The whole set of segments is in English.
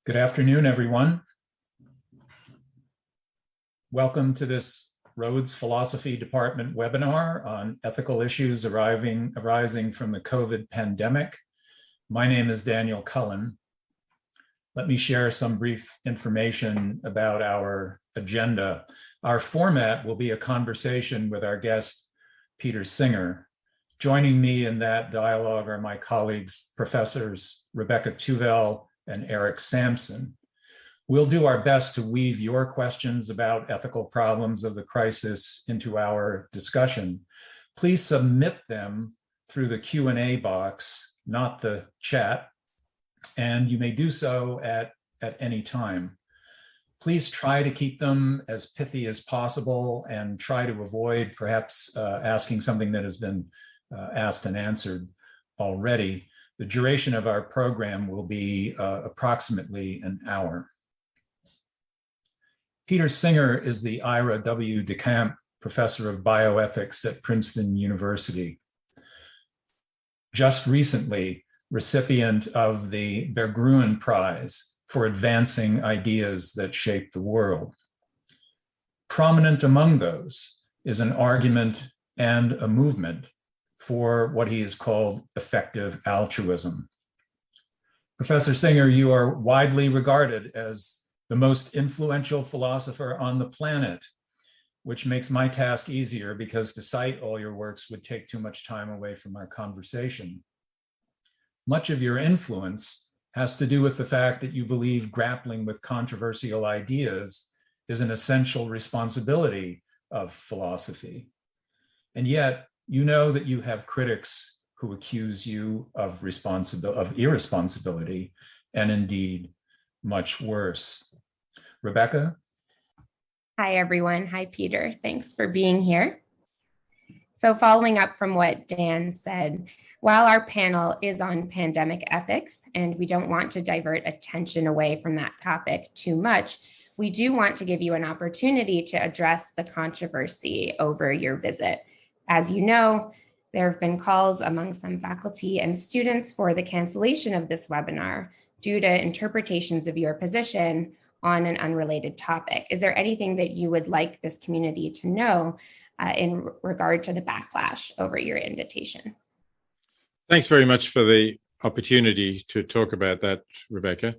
Good afternoon, everyone. Welcome to this Rhodes Philosophy Department webinar on ethical issues arising from the COVID pandemic. My name is Daniel Cullen. Let me share some brief information about our agenda. Our format will be a conversation with our guest, Peter Singer. Joining me in that dialogue are my colleagues, Professors Rebecca Tuvell and Eric Sampson. We'll do our best to weave your questions about ethical problems of the crisis into our discussion. Please submit them through the Q&A box, not the chat, and you may do so at any time. Please try to keep them as pithy as possible and try to avoid perhaps asking something that has been asked and answered already. The duration of our program will be approximately an hour. Peter Singer is the Ira W. DeCamp Professor of Bioethics at Princeton University. Just recently, recipient of the Berggruen Prize for advancing ideas that shape the world. Prominent among those is an argument and a movement for what he has called effective altruism. Professor Singer, you are widely regarded as the most influential philosopher on the planet, which makes my task easier because to cite all your works would take too much time away from our conversation. Much of your influence has to do with the fact that you believe grappling with controversial ideas is an essential responsibility of philosophy. And yet, you know that you have critics who accuse you of irresponsibility, and indeed much worse. Rebecca? Hi, everyone. Hi, Peter. Thanks for being here. So following up from what Dan said, while our panel is on pandemic ethics, and we don't want to divert attention away from that topic too much, we do want to give you an opportunity to address the controversy over your visit. As you know, there have been calls among some faculty and students for the cancellation of this webinar due to interpretations of your position on an unrelated topic. Is there anything that you would like this community to know in regard to the backlash over your invitation? Thanks very much for the opportunity to talk about that, Rebecca.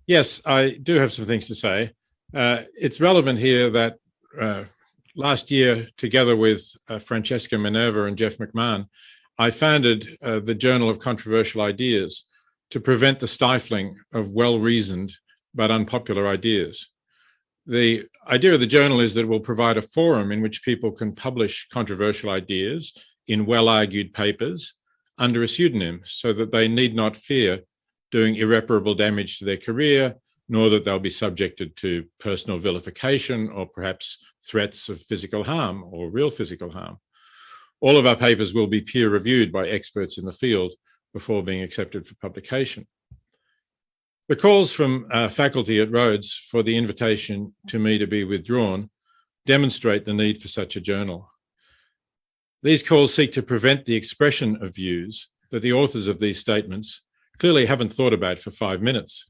Yes, I do have some things to say. It's relevant here that last year, together with Francesca Minerva and Jeff McMahon, I founded the Journal of Controversial Ideas to prevent the stifling of well-reasoned but unpopular ideas. The idea of the journal is that it will provide a forum in which people can publish controversial ideas in well-argued papers under a pseudonym so that they need not fear doing irreparable damage to their career, nor that they'll be subjected to personal vilification or perhaps threats of physical harm or real physical harm. All of our papers will be peer-reviewed by experts in the field before being accepted for publication. The calls from faculty at Rhodes for the invitation to me to be withdrawn demonstrate the need for such a journal. These calls seek to prevent the expression of views that the authors of these statements clearly haven't thought about for 5 minutes.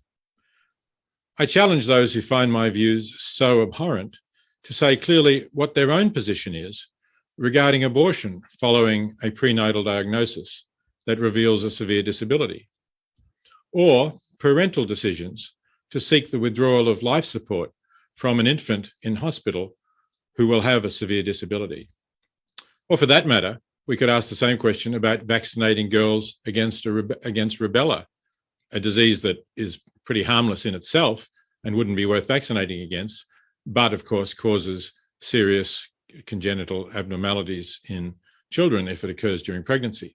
I challenge those who find my views so abhorrent to say clearly what their own position is regarding abortion following a prenatal diagnosis that reveals a severe disability, or parental decisions to seek the withdrawal of life support from an infant in hospital who will have a severe disability. Or for that matter, we could ask the same question about vaccinating girls against rubella, a disease that is pretty harmless in itself and wouldn't be worth vaccinating against, but of course causes serious congenital abnormalities in children if it occurs during pregnancy.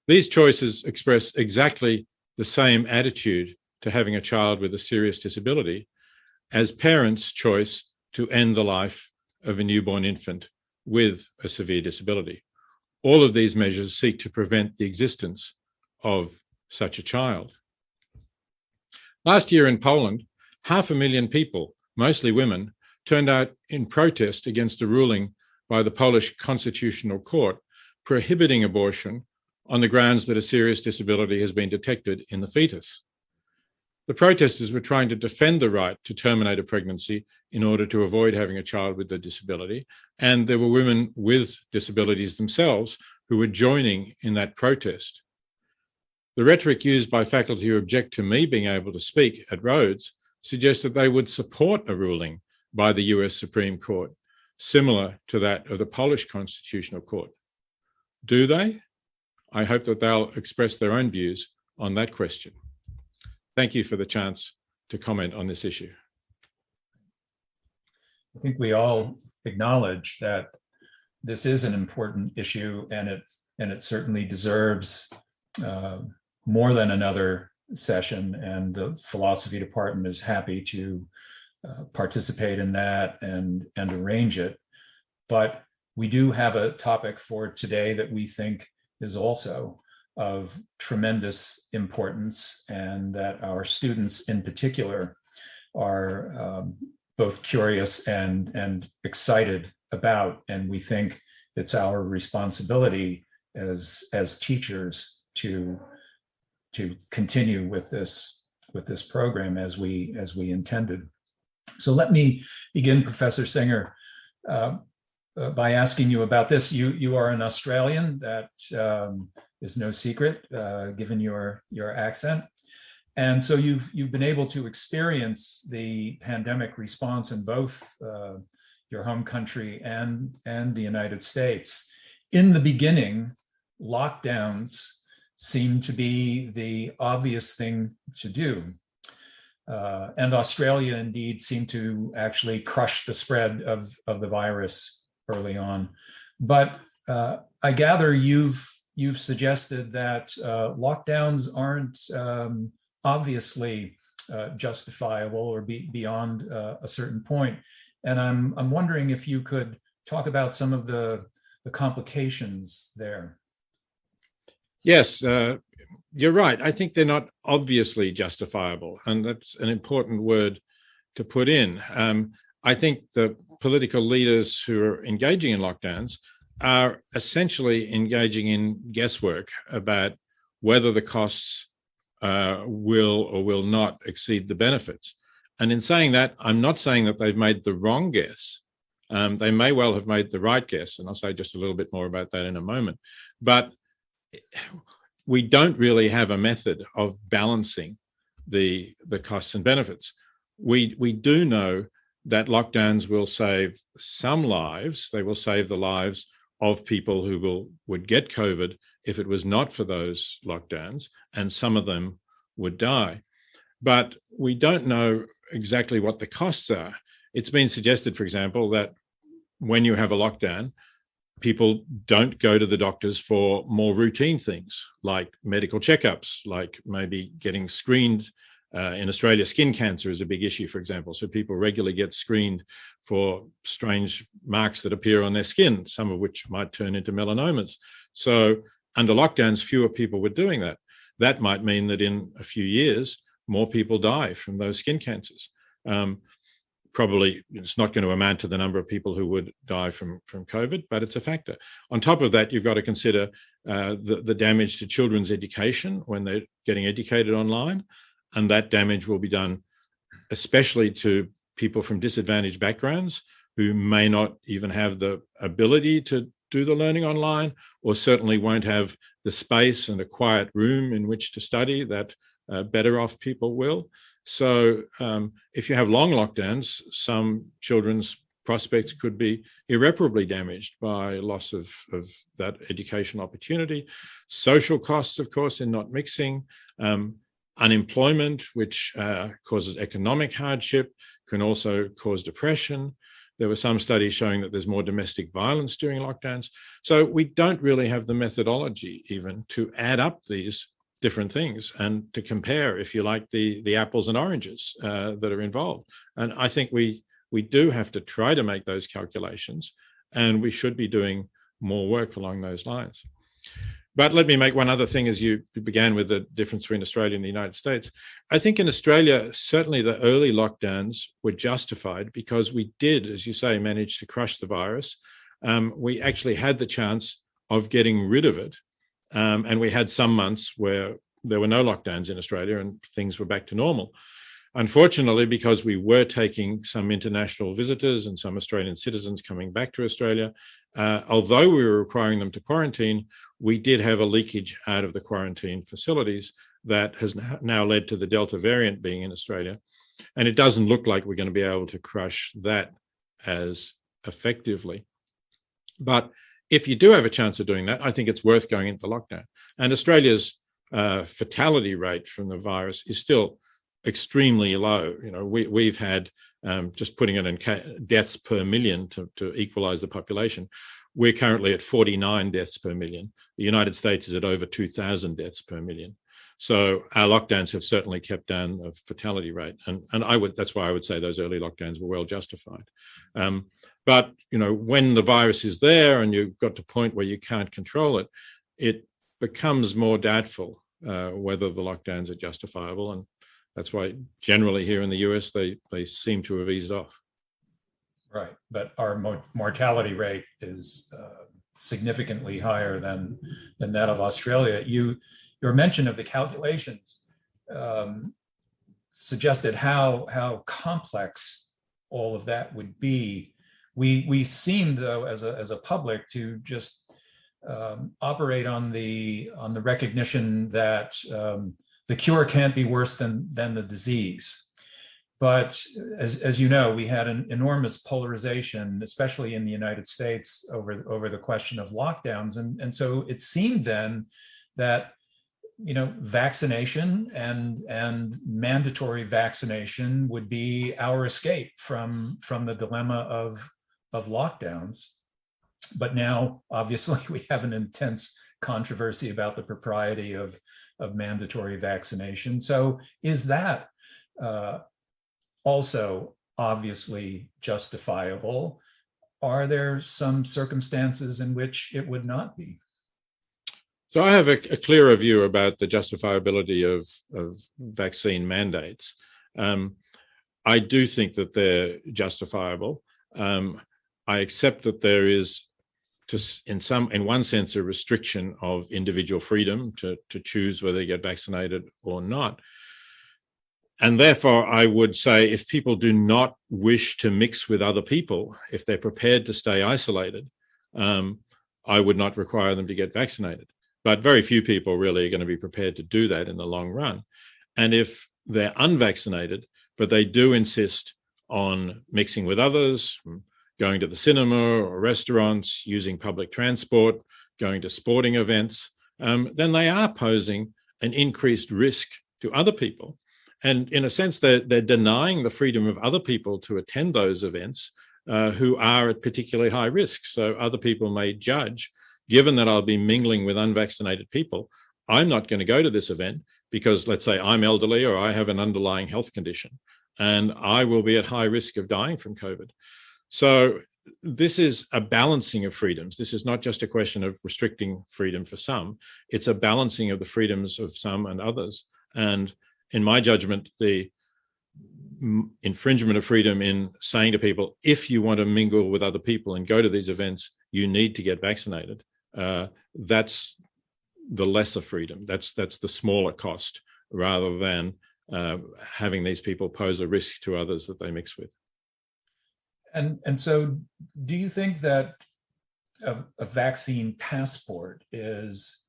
These choices express exactly the same attitude to having a child with a serious disability as parents' choice to end the life of a newborn infant with a severe disability. All of these measures seek to prevent the existence of such a child. Last year in Poland, 500,000 people, mostly women, turned out in protest against a ruling by the Polish Constitutional Court prohibiting abortion on the grounds that a serious disability has been detected in the fetus. The protesters were trying to defend the right to terminate a pregnancy in order to avoid having a child with a disability. And there were women with disabilities themselves who were joining in that protest. The rhetoric used by faculty who object to me being able to speak at Rhodes suggests that they would support a ruling by the US Supreme Court, similar to that of the Polish Constitutional Court. Do they? I hope that they'll express their own views on that question. Thank you for the chance to comment on this issue. I think we all acknowledge that this is an important issue, and it certainly deserves more than another session, and the philosophy department is happy to participate in that and arrange it. But we do have a topic for today that we think is also of tremendous importance, and that our students in particular are both curious and excited about. And we think it's our responsibility as teachers to continue with this program as we intended. So let me begin, Professor Singer, by asking you about this. You are an Australian. That is no secret, given your accent. And so you've been able to experience the pandemic response in both your home country and the United States. In the beginning, lockdowns seemed to be the obvious thing to do. And Australia indeed seemed to actually crush the spread of the virus early on. But I gather you've suggested that lockdowns aren't obviously justifiable or beyond a certain point. And I'm wondering if you could talk about some of the complications there. Yes, you're right. I think they're not obviously justifiable, and that's an important word to put in. I think the political leaders who are engaging in lockdowns are essentially engaging in guesswork about whether the costs will or will not exceed the benefits. And in saying that, I'm not saying that they've made the wrong guess. They may well have made the right guess, and I'll say just a little bit more about that in a moment. But we don't really have a method of balancing the costs and benefits. We do know that lockdowns will save some lives. They will save the lives of people who would get COVID if it was not for those lockdowns, and some of them would die. But we don't know exactly what the costs are. It's been suggested, for example, that when you have a lockdown, people don't go to the doctors for more routine things like medical checkups, like maybe getting screened. In Australia, skin cancer is a big issue, for example. So people regularly get screened for strange marks that appear on their skin, some of which might turn into melanomas. So under lockdowns, fewer people were doing that. That might mean that in a few years, more people die from those skin cancers. Probably it's not going to amount to the number of people who would die from COVID, but it's a factor. On top of that, you've got to consider the damage to children's education when they're getting educated online. And that damage will be done especially to people from disadvantaged backgrounds who may not even have the ability to do the learning online, or certainly won't have the space and a quiet room in which to study that better off people will. So if you have long lockdowns, some children's prospects could be irreparably damaged by loss of that education opportunity. Social costs, of course, in not mixing. Unemployment, which causes economic hardship, can also cause depression. There were some studies showing that there's more domestic violence during lockdowns. So we don't really have the methodology even to add up these different things and to compare, if you like, the apples and oranges that are involved. And I think we do have to try to make those calculations, and we should be doing more work along those lines. But let me make one other thing, as you began with the difference between Australia and the United States. I think in Australia, certainly the early lockdowns were justified because we did, as you say, manage to crush the virus. We actually had the chance of getting rid of it. And we had some months where there were no lockdowns in Australia and things were back to normal. Unfortunately, because we were taking some international visitors and some Australian citizens coming back to Australia, although we were requiring them to quarantine, we did have a leakage out of the quarantine facilities that has now led to the Delta variant being in Australia. And it doesn't look like we're going to be able to crush that as effectively. But if you do have a chance of doing that, I think it's worth going into lockdown. And Australia's fatality rate from the virus is still extremely low. You know, we've had, just putting it in deaths per million to equalize the population, we're currently at 49 deaths per million. The United States is at over 2,000 deaths per million. So our lockdowns have certainly kept down the fatality rate. And that's why I would say those early lockdowns were well justified. But, you know, when the virus is there and you've got to a point where you can't control it, it becomes more doubtful whether the lockdowns are justifiable. And that's why generally here in the US, they seem to have eased off. Right, but our mortality rate is significantly higher than that of Australia. Your mention of the calculations suggested how complex all of that would be. We seem, though, as a public, to just operate on the recognition that the cure can't be worse than the disease. But as you know, we had an enormous polarization, especially in the United States, over the question of lockdowns, and so it seemed then that, you know, vaccination and mandatory vaccination would be our escape from the dilemma of lockdowns. But now, obviously, we have an intense controversy about the propriety of mandatory vaccination. So is that also obviously justifiable? Are there some circumstances in which it would not be? So I have a clearer view about the justifiability of vaccine mandates. I do think that they're justifiable. I accept that there is, in one sense, a restriction of individual freedom to choose whether they get vaccinated or not. And therefore, I would say if people do not wish to mix with other people, if they're prepared to stay isolated, I would not require them to get vaccinated. But very few people really are going to be prepared to do that in the long run. And if they're unvaccinated, but they do insist on mixing with others, going to the cinema or restaurants, using public transport, going to sporting events, then they are posing an increased risk to other people. And in a sense, they're denying the freedom of other people to attend those events who are at particularly high risk. So other people may judge, given that I'll be mingling with unvaccinated people, I'm not going to go to this event because, let's say, I'm elderly or I have an underlying health condition, and I will be at high risk of dying from COVID. So this is a balancing of freedoms. This is not just a question of restricting freedom for some. It's a balancing of the freedoms of some and others. And in my judgment, the infringement of freedom in saying to people, if you want to mingle with other people and go to these events, you need to get vaccinated. That's the lesser freedom. That's the smaller cost, rather than having these people pose a risk to others that they mix with. And so do you think that a vaccine passport is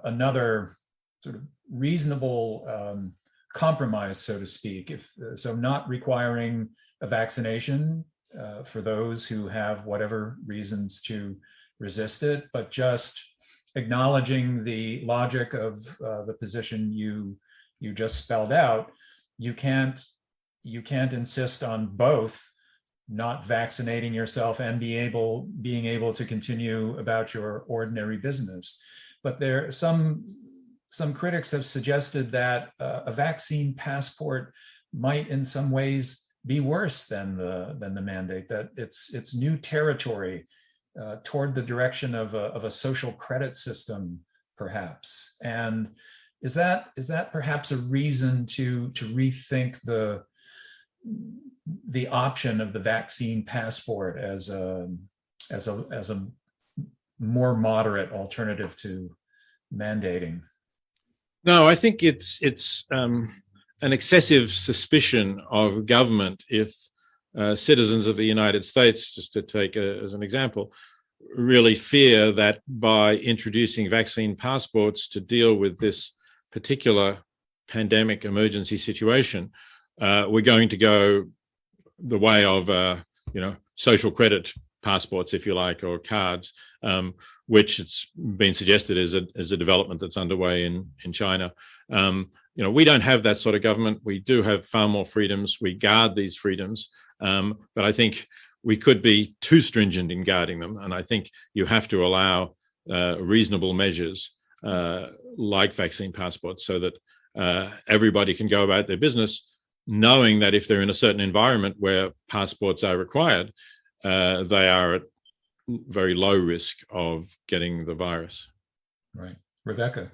another sort of reasonable compromise, so to speak? So not requiring a vaccination for those who have whatever reasons to resist it, but just acknowledging the logic of the position you just spelled out. You can't insist on both not vaccinating yourself and being able to continue about your ordinary business. But there some critics have suggested that a vaccine passport might in some ways be worse than the mandate, that it's new territory toward the direction of a social credit system, perhaps. And is that perhaps a reason to rethink the option of the vaccine passport as a more moderate alternative to mandating? No, I think it's an excessive suspicion of government if citizens of the United States, just to take as an example, really fear that by introducing vaccine passports to deal with this particular pandemic emergency situation, we're going to go the way of social credit passports, if you like, or cards, which it's been suggested is a development that's underway in China. We don't have that sort of government. We do have far more freedoms. We guard these freedoms, but I think we could be too stringent in guarding them. And I think you have to allow reasonable measures like vaccine passports so that everybody can go about their business knowing that if they're in a certain environment where passports are required, they are at very low risk of getting the virus. Right. Rebecca.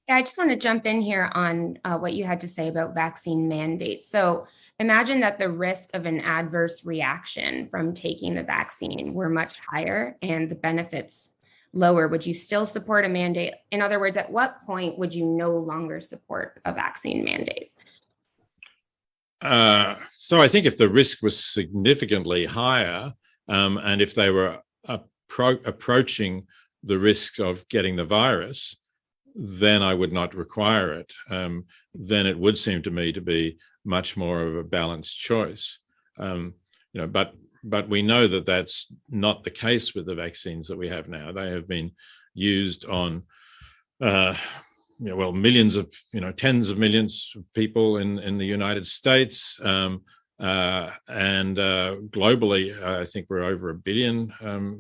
Yeah, I just want to jump in here on what you had to say about vaccine mandates. So imagine that the risk of an adverse reaction from taking the vaccine were much higher and the benefits lower. Would you still support a mandate? In other words, at what point would you no longer support a vaccine mandate? So I think if the risk was significantly higher, and if they were approaching the risks of getting the virus, then I would not require it. Then it would seem to me to be much more of a balanced choice. But we know that that's not the case with the vaccines that we have now. They have been used on millions of, tens of millions of people in the United States, and globally, I think we're over 1 billion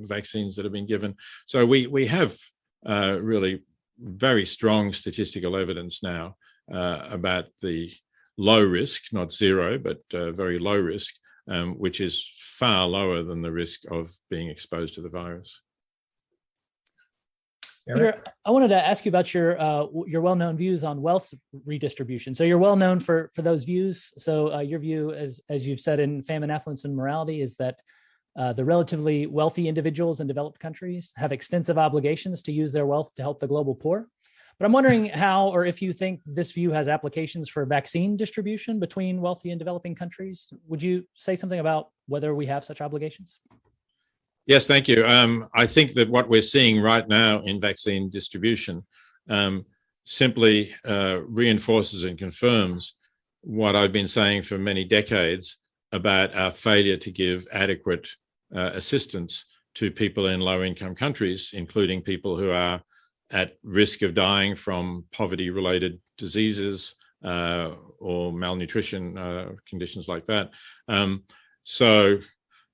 vaccines that have been given. So we have really very strong statistical evidence now about the low risk, not zero, but very low risk, which is far lower than the risk of being exposed to the virus. Peter, I wanted to ask you about your well-known views on wealth redistribution. So you're well known for those views. So your view, as you've said in Famine, Affluence, and Morality, is that the relatively wealthy individuals in developed countries have extensive obligations to use their wealth to help the global poor. But I'm wondering how, or if you think this view has applications for vaccine distribution between wealthy and developing countries. Would you say something about whether we have such obligations? Yes, thank you. I think that what we're seeing right now in vaccine distribution simply reinforces and confirms what I've been saying for many decades about our failure to give adequate assistance to people in low-income countries, including people who are at risk of dying from poverty-related diseases or malnutrition conditions like that. So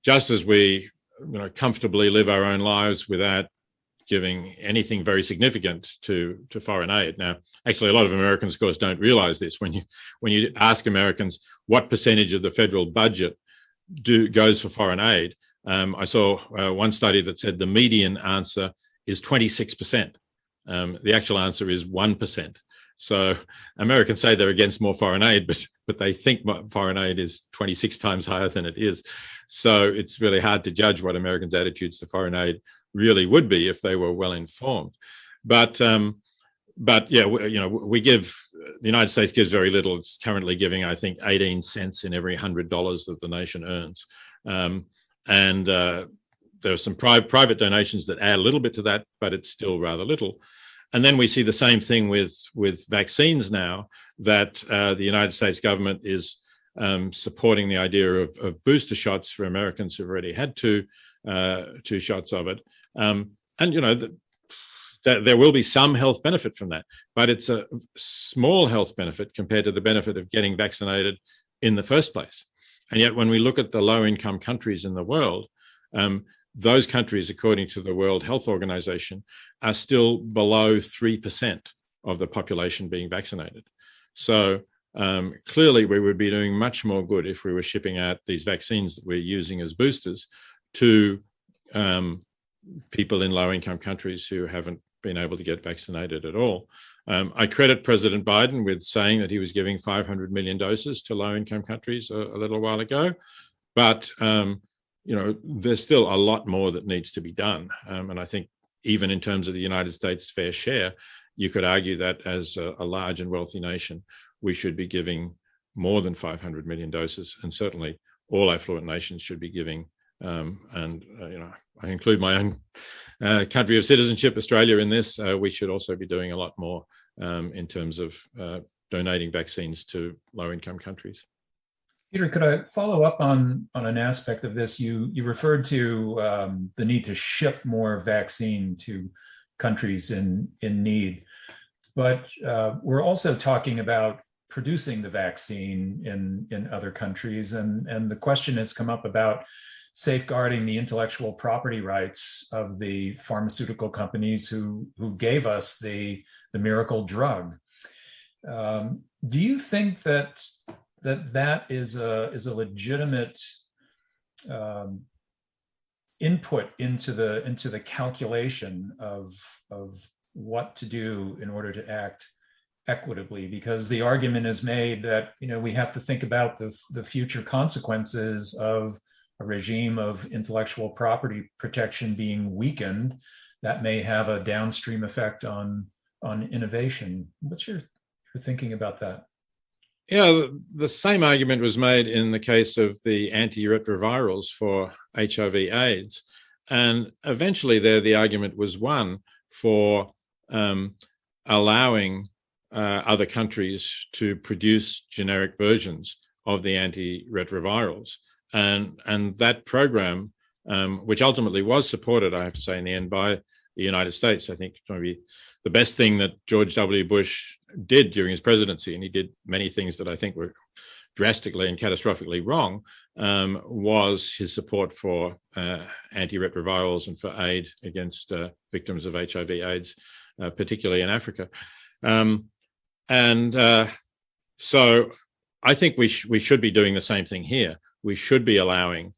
just as we comfortably live our own lives without giving anything very significant to foreign aid. Now, actually, a lot of Americans, of course, don't realize this. When you ask Americans what percentage of the federal budget goes for foreign aid, I saw one study that said the median answer is 26%. The actual answer is 1%. So Americans say they're against more foreign aid, but they think foreign aid is 26 times higher than it is. So it's really hard to judge what Americans' attitudes to foreign aid really would be if they were well informed. But yeah, we give, the United States gives very little. It's currently giving, I think, 18 cents in every $100 that the nation earns. And there are some private donations that add a little bit to that, but it's still rather little. And then we see the same thing with vaccines now, that the United States government is supporting the idea of booster shots for Americans who've already had two shots of it. And, there will be some health benefit from that, but it's a small health benefit compared to the benefit of getting vaccinated in the first place. And yet when we look at the low-income countries in the world, those countries, according to the World Health Organization, are still below 3% of the population being vaccinated. So clearly we would be doing much more good if we were shipping out these vaccines that we're using as boosters to people in low-income countries who haven't been able to get vaccinated at all. I credit President Biden with saying that he was giving 500 million doses to low-income countries a little while ago, but there's still a lot more that needs to be done. And I think even in terms of the United States' fair share, you could argue that as a large and wealthy nation, we should be giving more than 500 million doses, and certainly all affluent nations should be giving. I include my own country of citizenship, Australia, in this. We should also be doing a lot more in terms of donating vaccines to low-income countries. Peter, could I follow up on an aspect of this? You referred to the need to ship more vaccine to countries in need, but we're also talking about producing the vaccine in other countries, and the question has come up about safeguarding the intellectual property rights of the pharmaceutical companies who gave us the miracle drug. Do you think that is a legitimate input into the calculation of what to do in order to act equitably? Because the argument is made that we have to think about the future consequences of a regime of intellectual property protection being weakened that may have a downstream effect on innovation. What's your thinking about that? Yeah, the same argument was made in the case of the antiretrovirals for HIV/AIDS. And eventually there, the argument was won for allowing other countries to produce generic versions of the antiretrovirals. And that program, which ultimately was supported, I have to say, in the end by the United States, I think maybe the best thing that George W. Bush did during his presidency, and he did many things that I think were drastically and catastrophically wrong, was his support for antiretrovirals and for aid against victims of HIV/AIDS, particularly in Africa. So I think we should be doing the same thing here. We should be allowing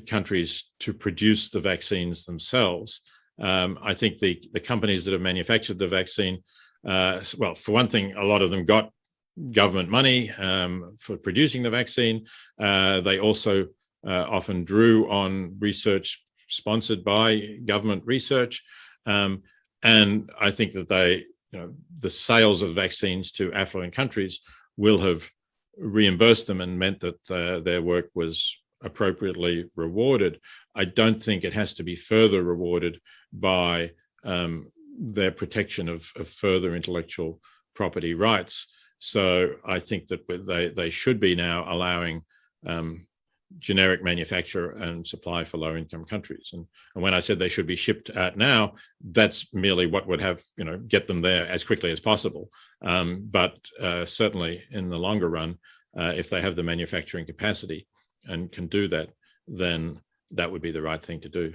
countries to produce the vaccines themselves. I think the companies that have manufactured the vaccine, well, for one thing, a lot of them got government money for producing the vaccine. They also often drew on research sponsored by government research. And I think that the sales of vaccines to affluent countries will have reimbursed them and meant that their work was appropriately rewarded. I don't think it has to be further rewarded by their protection of further intellectual property rights. So I think that they should be now allowing generic manufacture and supply for low-income countries. And when I said they should be shipped out now, that's merely what would have, get them there as quickly as possible. But certainly in the longer run, if they have the manufacturing capacity and can do that, then that would be the right thing to do.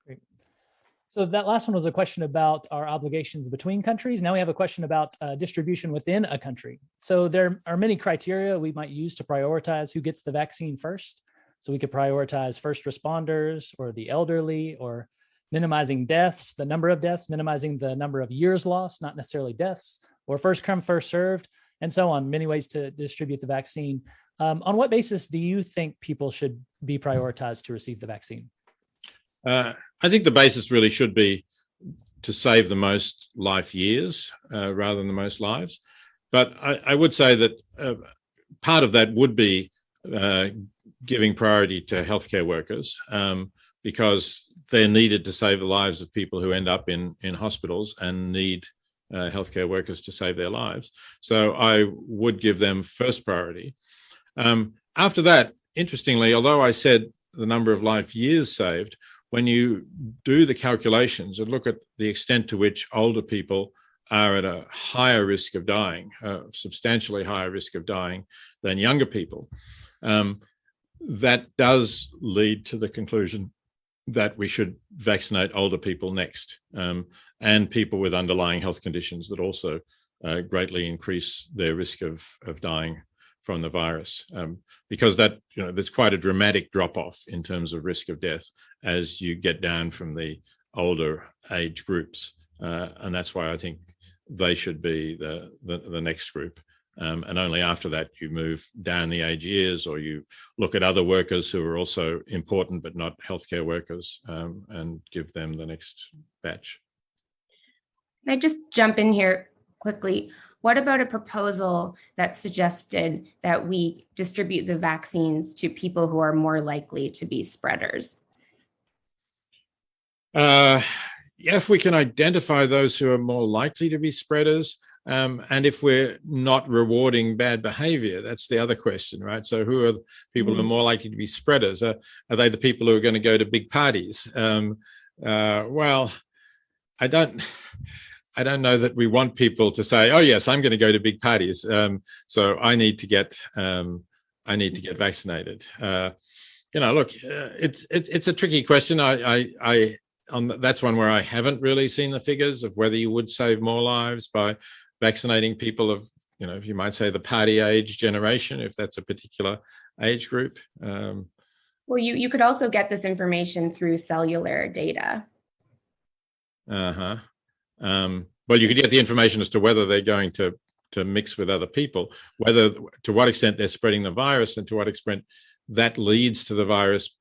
Great. So that last one was a question about our obligations between countries. Now we have a question about distribution within a country. So there are many criteria we might use to prioritize who gets the vaccine first. So we could prioritize first responders or the elderly, or minimizing deaths, the number of deaths, minimizing the number of years lost, not necessarily deaths, or first come, first served, and so on. Many ways to distribute the vaccine. On what basis do you think people should be prioritized to receive the vaccine? I think the basis really should be to save the most life years rather than the most lives. But I would say that part of that would be giving priority to healthcare workers because they're needed to save the lives of people who end up in hospitals and need healthcare workers to save their lives. So I would give them first priority. After that, interestingly, although I said the number of life years saved, when you do the calculations and look at the extent to which older people are at a higher risk of dying, substantially higher risk of dying than younger people, that does lead to the conclusion that we should vaccinate older people next, and people with underlying health conditions that also greatly increase their risk of dying from the virus, because that there's quite a dramatic drop-off in terms of risk of death as you get down from the older age groups, and that's why I think they should be the next group, and only after that you move down the age years, or you look at other workers who are also important but not healthcare workers, and give them the next batch. Can I just jump in here quickly? What about a proposal that suggested that we distribute the vaccines to people who are more likely to be spreaders? If we can identify those who are more likely to be spreaders, and if we're not rewarding bad behavior, that's the other question, right? So who are the people who are more likely to be spreaders? Are they the people who are going to go to big parties? Well, I don't know that we want people to say, "Oh yes, I'm going to go to big parties, so I need to get vaccinated." Look, it's a tricky question. That's one where I haven't really seen the figures of whether you would save more lives by vaccinating people of, you might say the party age generation, if that's a particular age group. Well, you could also get this information through cellular data. Well, you could get the information as to whether they're going to mix with other people, to what extent they're spreading the virus, and to what extent that leads to the virus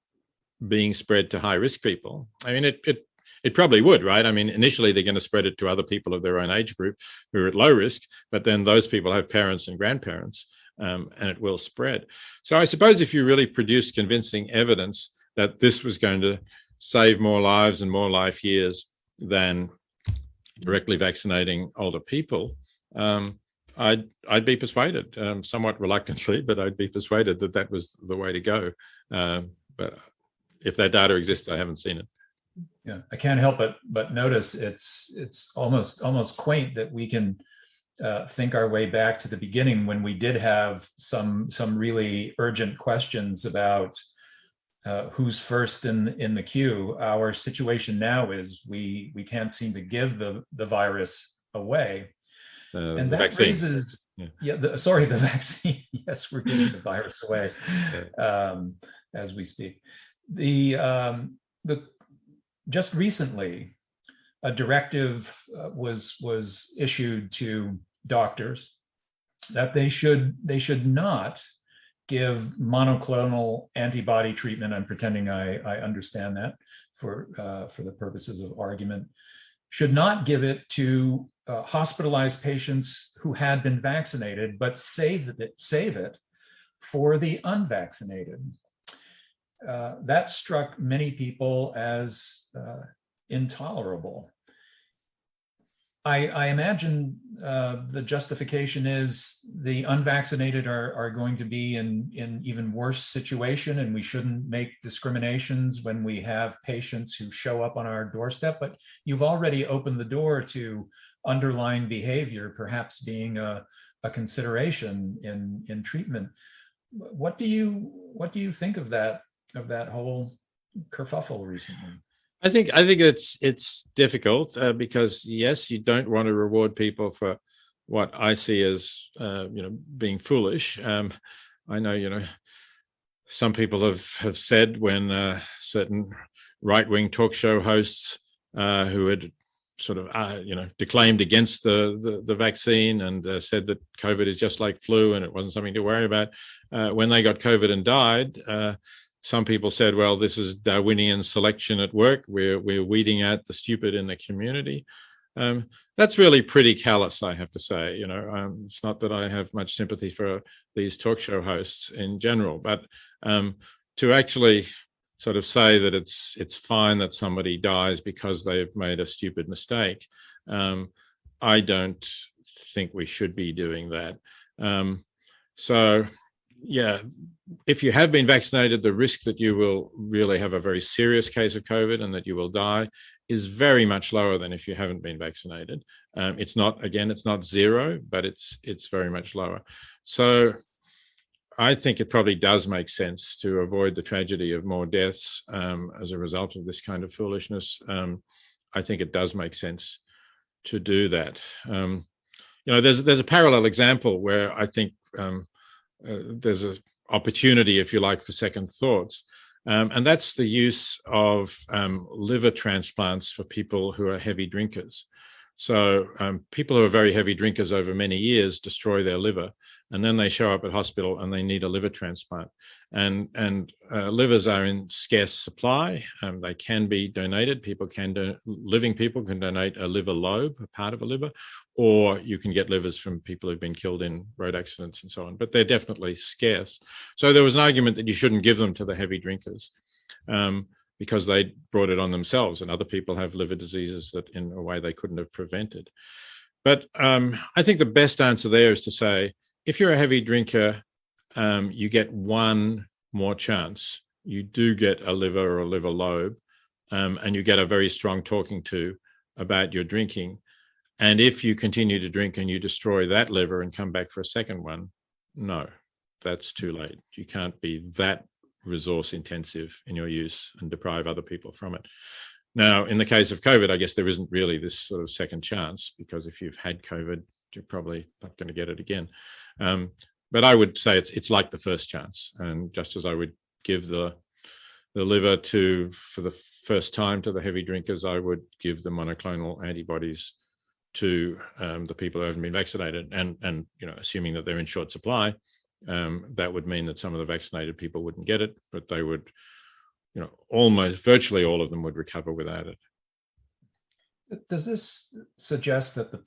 being spread to high-risk people. I mean, it probably would, right? I mean, initially they're going to spread it to other people of their own age group who are at low risk, but then those people have parents and grandparents, and it will spread. So I suppose if you really produced convincing evidence that this was going to save more lives and more life years than directly vaccinating older people, I'd be persuaded, somewhat reluctantly, but I'd be persuaded that that was the way to go. But if that data exists, I haven't seen it. Yeah, I can't help but notice it's almost quaint that we can think our way back to the beginning when we did have some really urgent questions about who's first in the queue. Our situation now is we can't seem to give the virus away. And that vaccine. Raises, the vaccine. Yes, we're giving the virus away as we speak. Just recently, a directive was issued to doctors that they should not give monoclonal antibody treatment. I'm pretending I understand that for the purposes of argument. Should not give it to hospitalized patients who had been vaccinated, but save it for the unvaccinated. That struck many people as intolerable. I imagine the justification is the unvaccinated are going to be in even worse situation, and we shouldn't make discriminations when we have patients who show up on our doorstep. But you've already opened the door to underlying behavior perhaps being a consideration in treatment. What do you think of that whole kerfuffle recently? I think it's difficult because yes, you don't want to reward people for what I see as being foolish. I know some people have said when certain right-wing talk show hosts who had sort of declaimed against the vaccine and said that COVID is just like flu and it wasn't something to worry about, when they got COVID and died. Some people said, well, this is Darwinian selection at work. We're weeding out the stupid in the community. That's really pretty callous, I have to say. It's not that I have much sympathy for these talk show hosts in general, but to actually sort of say that it's fine that somebody dies because they've made a stupid mistake, I don't think we should be doing that. So, yeah, if you have been vaccinated, the risk that you will really have a very serious case of COVID and that you will die is very much lower than if you haven't been vaccinated. It's not zero, but it's very much lower. So I think it probably does make sense to avoid the tragedy of more deaths as a result of this kind of foolishness. I think it does make sense to do that. There's a parallel example where I think there's an opportunity, if you like, for second thoughts. And that's the use of liver transplants for people who are heavy drinkers. So people who are very heavy drinkers over many years destroy their liver, and then they show up at hospital and they need a liver transplant. And livers are in scarce supply. They can be donated. Living people can donate a liver lobe, a part of a liver, or you can get livers from people who've been killed in road accidents and so on. But they're definitely scarce. So there was an argument that you shouldn't give them to the heavy drinkers, because they brought it on themselves, and other people have liver diseases that in a way they couldn't have prevented. But I think the best answer there is to say, if you're a heavy drinker, you get one more chance. You do get a liver or a liver lobe, and you get a very strong talking to about your drinking. And if you continue to drink and you destroy that liver and come back for a second one, no, that's too late. You can't be that resource intensive in your use and deprive other people from it. Now, in the case of COVID, I guess there isn't really this sort of second chance, because if you've had COVID, you're probably not going to get it again. But I would say it's like the first chance. And just as I would give the liver for the first time to the heavy drinkers, I would give the monoclonal antibodies to the people who haven't been vaccinated. And assuming that they're in short supply, that would mean that some of the vaccinated people wouldn't get it, but they would, almost virtually all of them would recover without it. Does this suggest that the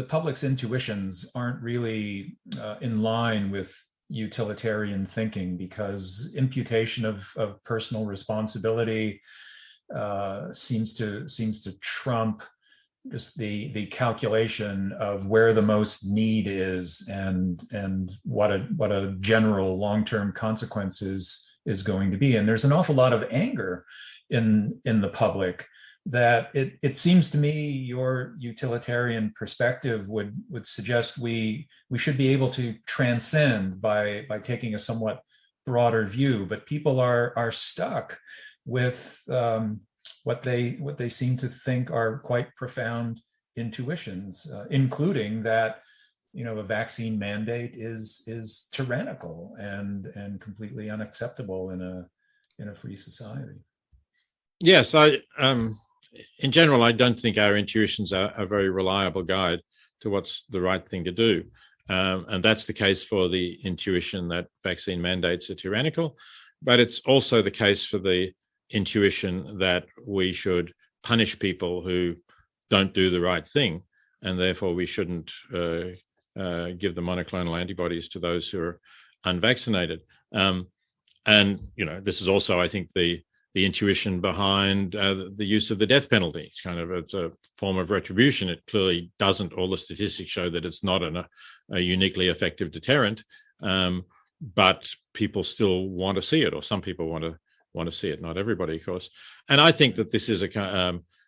public's intuitions aren't really in line with utilitarian thinking, because imputation of personal responsibility seems to trump just the calculation of where the most need is and what a general long-term consequence is going to be. And there's an awful lot of anger in the public that it seems to me your utilitarian perspective would suggest we should be able to transcend by taking a somewhat broader view, but people are stuck with what they seem to think are quite profound intuitions, including that a vaccine mandate is tyrannical and completely unacceptable in a free society. Yes, in general, I don't think our intuitions are a very reliable guide to what's the right thing to do. And that's the case for the intuition that vaccine mandates are tyrannical, but it's also the case for the intuition that we should punish people who don't do the right thing, and therefore we shouldn't give the monoclonal antibodies to those who are unvaccinated. And this is also, I think, the intuition behind the use of the death penalty. It's a form of retribution. It clearly doesn't. All the statistics show that it's not a uniquely effective deterrent, but people still want to see it, or some people want to see it. Not everybody, of course. And I think that this is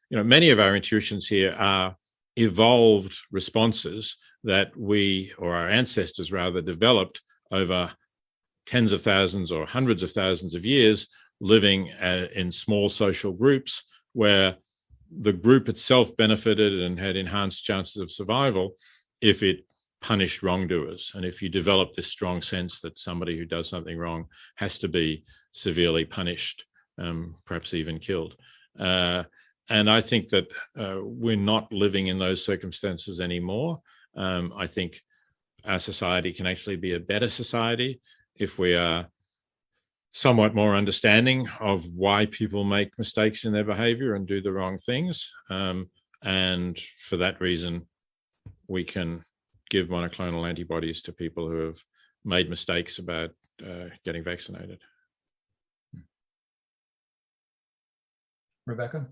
many of our intuitions here are evolved responses that we, or our ancestors rather, developed over tens of thousands or hundreds of thousands of years, living in small social groups where the group itself benefited and had enhanced chances of survival if it punished wrongdoers. And if you develop this strong sense that somebody who does something wrong has to be severely punished, perhaps even killed. And I think that we're not living in those circumstances anymore. I think our society can actually be a better society if we are somewhat more understanding of why people make mistakes in their behavior and do the wrong things. And for that reason, we can give monoclonal antibodies to people who have made mistakes about getting vaccinated. Rebecca?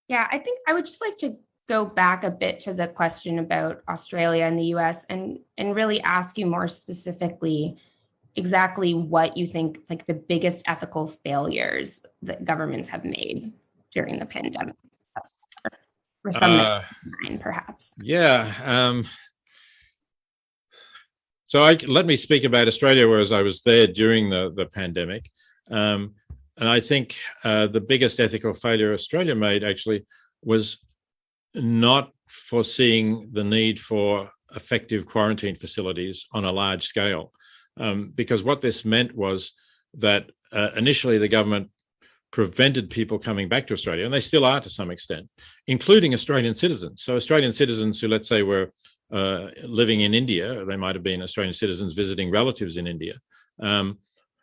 Yeah, I think I would just like to go back a bit to the question about Australia and the US and really ask you more specifically exactly what you think like the biggest ethical failures that governments have made during the pandemic, or some perhaps. Yeah. So let me speak about Australia, whereas I was there during the pandemic. And I think the biggest ethical failure Australia made actually was not foreseeing the need for effective quarantine facilities on a large scale. Because what this meant was that initially the government prevented people coming back to Australia, and they still are to some extent, including Australian citizens. So Australian citizens who, let's say, were living in India, they might have been Australian citizens visiting relatives in India.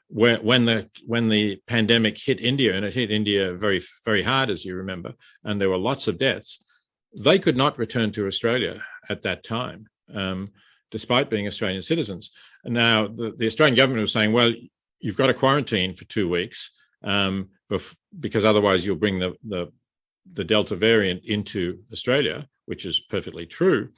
When the pandemic hit India, and it hit India very, very hard, as you remember, and there were lots of deaths, they could not return to Australia at that time, despite being Australian citizens. Now, the Australian government was saying, well, you've got to quarantine for 2 weeks, because otherwise you'll bring the Delta variant into Australia, which is perfectly true.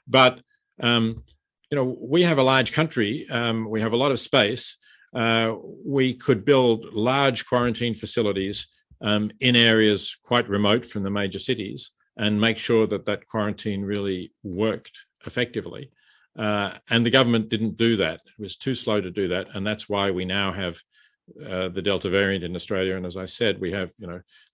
But, we have a large country, we have a lot of space. We could build large quarantine facilities in areas quite remote from the major cities and make sure that quarantine really worked effectively. And the government didn't do that. It was too slow to do that. And that's why we now have the Delta variant in Australia. And as I said, we have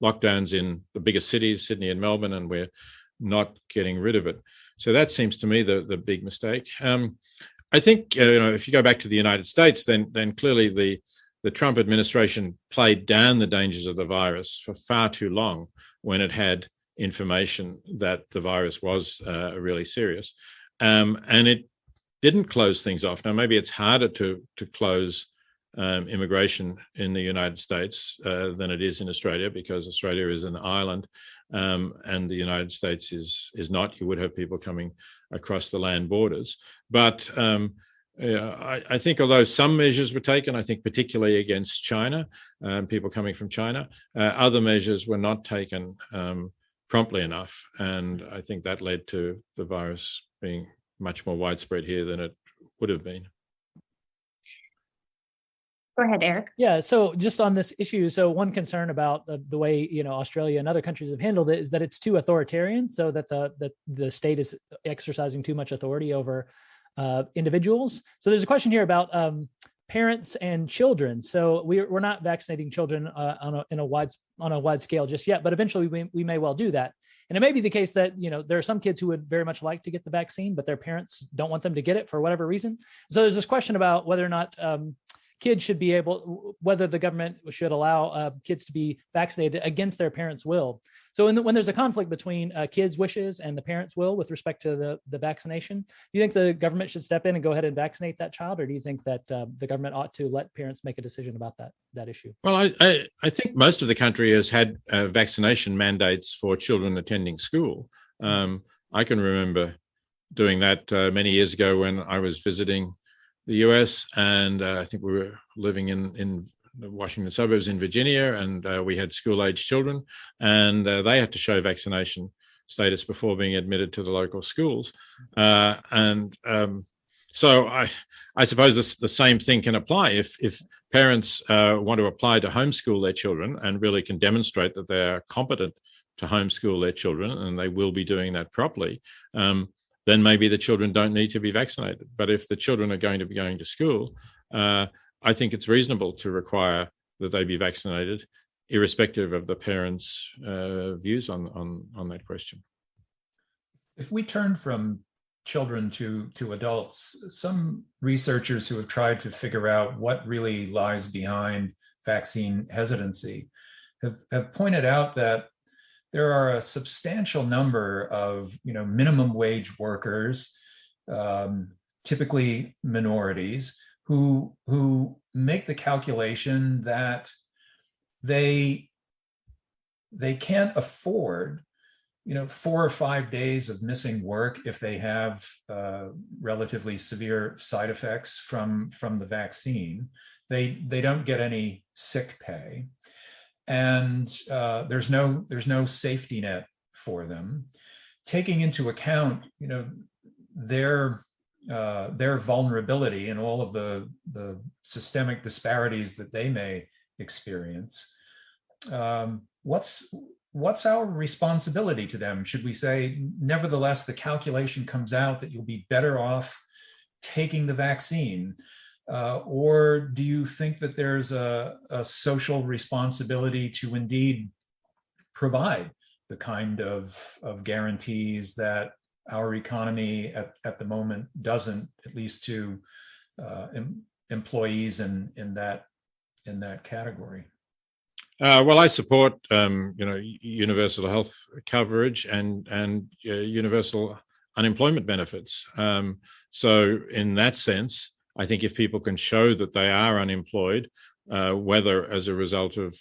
lockdowns in the biggest cities, Sydney and Melbourne, and we're not getting rid of it. So that seems to me the big mistake. I think if you go back to the United States, then clearly the Trump administration played down the dangers of the virus for far too long when it had information that the virus was really serious, and it didn't close things off. Now maybe it's harder to close immigration in the United States than it is in Australia, because Australia is an island and the United States is not. You would have people coming across the land borders. But I think although some measures were taken, I think particularly against China, people coming from China, other measures were not taken promptly enough. And I think that led to the virus being much more widespread here than it would have been. Go ahead, Eric. Yeah, so just on this issue, so one concern about the way Australia and other countries have handled it is that it's too authoritarian, so that the state is exercising too much authority over individuals. So there's a question here about parents and children. So we're not vaccinating children on a wide scale just yet, but eventually we may well do that. And it may be the case that there are some kids who would very much like to get the vaccine, but their parents don't want them to get it for whatever reason. So there's this question about whether or not kids should be whether the government should allow kids to be vaccinated against their parents' will. So when there's a conflict between kids' wishes and the parents' will with respect to the vaccination, do you think the government should step in and go ahead and vaccinate that child, or do you think that the government ought to let parents make a decision about that issue? Well, I think most of the country has had vaccination mandates for children attending school. I can remember doing that many years ago when I was visiting the US, and I think we were living in the Washington suburbs in Virginia, and we had school-age children, and they had to show vaccination status before being admitted to the local schools. So I suppose the same thing can apply. If parents want to apply to homeschool their children and really can demonstrate that they are competent to homeschool their children, and they will be doing that properly, then maybe the children don't need to be vaccinated. But if the children are going to be going to school, I think it's reasonable to require that they be vaccinated, irrespective of the parents' views on that question. If we turn from children to adults, some researchers who have tried to figure out what really lies behind vaccine hesitancy have pointed out that there are a substantial number of minimum wage workers, typically minorities, who make the calculation that they can't afford 4 or 5 days of missing work if they have relatively severe side effects from the vaccine. They don't get any sick pay. And there's no safety net for them, taking into account their vulnerability and all of the systemic disparities that they may experience. What's our responsibility to them? Should we say, nevertheless, the calculation comes out that you'll be better off taking the vaccine? Or do you think that there's a social responsibility to indeed provide the kind of guarantees that our economy at the moment doesn't, at least to employees in that category? Well, I support universal health coverage and universal unemployment benefits. So in that sense, I think if people can show that they are unemployed, whether as a result of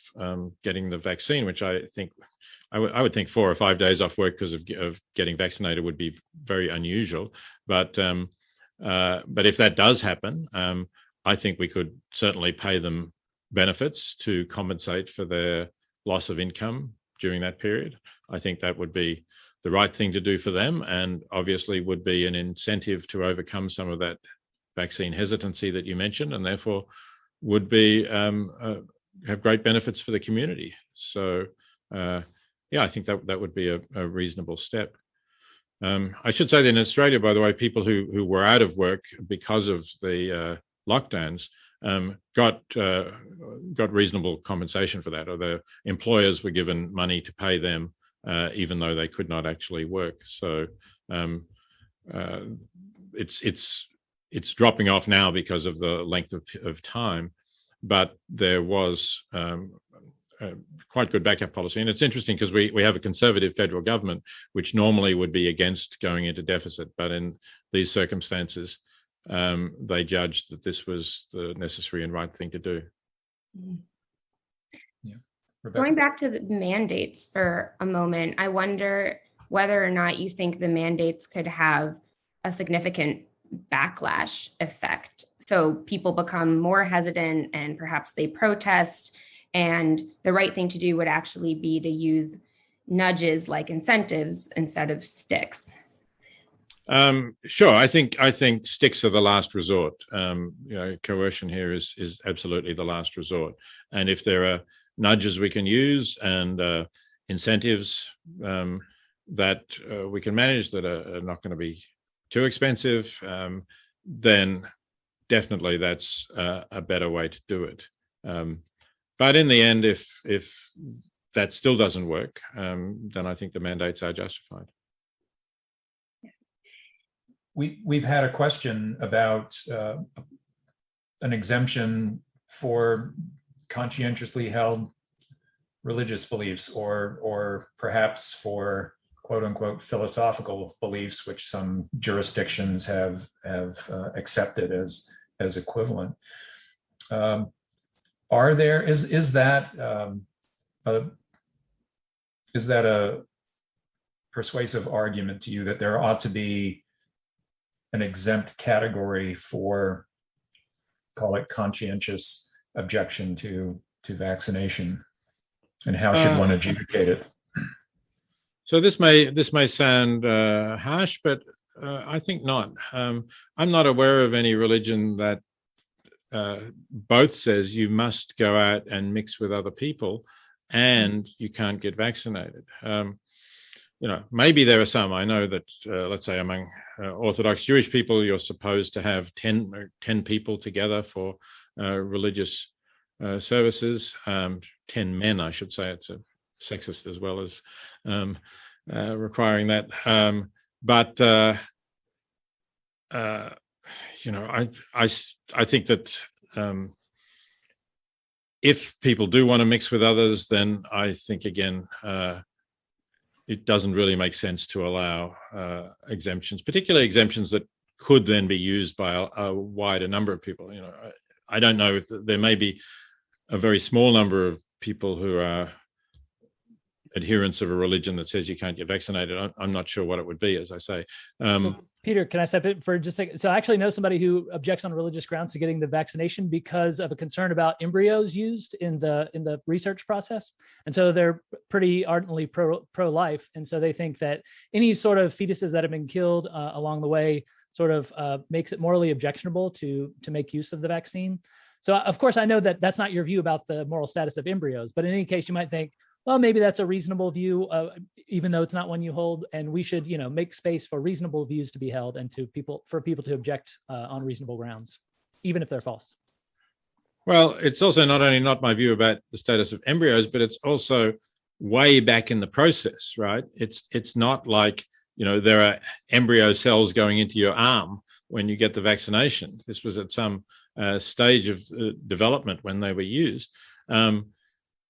getting the vaccine, which I think I would think 4 or 5 days off work because of getting vaccinated would be very unusual. But if that does happen, I think we could certainly pay them benefits to compensate for their loss of income during that period. I think that would be the right thing to do for them, and obviously would be an incentive to overcome some of that vaccine hesitancy that you mentioned, and therefore would be have great benefits for the community. So I think that would be a reasonable step. I should say that in Australia, by the way, people who were out of work because of the lockdowns got reasonable compensation for that, or the employers were given money to pay them even though they could not actually work. So it's dropping off now because of the length of time, but there was quite good backup policy. And it's interesting because we have a conservative federal government, which normally would be against going into deficit, but in these circumstances, they judged that this was the necessary and right thing to do. Yeah. Rebecca? Going back to the mandates for a moment, I wonder whether or not you think the mandates could have a significant backlash effect. So people become more hesitant and perhaps they protest, and the right thing to do would actually be to use nudges like incentives instead of sticks. Sure. I think sticks are the last resort. Coercion here is absolutely the last resort. And if there are nudges we can use and incentives that we can manage that are not going to be too expensive, then definitely that's a better way to do it. But in the end, if that still doesn't work, then I think the mandates are justified. We've had a question about an exemption for conscientiously held religious beliefs, or perhaps for quote unquote philosophical beliefs, which some jurisdictions have accepted as equivalent. Is that a persuasive argument to you that there ought to be an exempt category for, call it, conscientious objection to vaccination, and how should one adjudicate it? So this may sound harsh, but I think not. I'm not aware of any religion that both says you must go out and mix with other people and you can't get vaccinated. Maybe there are some. I know that, let's say, among Orthodox Jewish people, you're supposed to have 10 people together for religious services. 10 men, I should say. It's a sexist as well as requiring that. I think that if people do want to mix with others, then I think, again, it doesn't really make sense to allow exemptions, particularly exemptions that could then be used by a wider number of people. I don't know if there may be a very small number of people who are adherents of a religion that says you can't get vaccinated. I'm not sure what it would be, as I say. So, Peter, can I step in for just a second? So I actually know somebody who objects on religious grounds to getting the vaccination because of a concern about embryos used in the research process. And so they're pretty ardently pro-life. And so they think that any sort of fetuses that have been killed along the way sort of makes it morally objectionable to make use of the vaccine. So of course, I know that that's not your view about the moral status of embryos, but in any case, you might think, well, maybe that's a reasonable view, even though it's not one you hold, and we should, make space for reasonable views to be held and for people to object on reasonable grounds, even if they're false. Well, it's also not only not my view about the status of embryos, but it's also way back in the process, right? It's not like, there are embryo cells going into your arm when you get the vaccination. This was at some stage of development when they were used.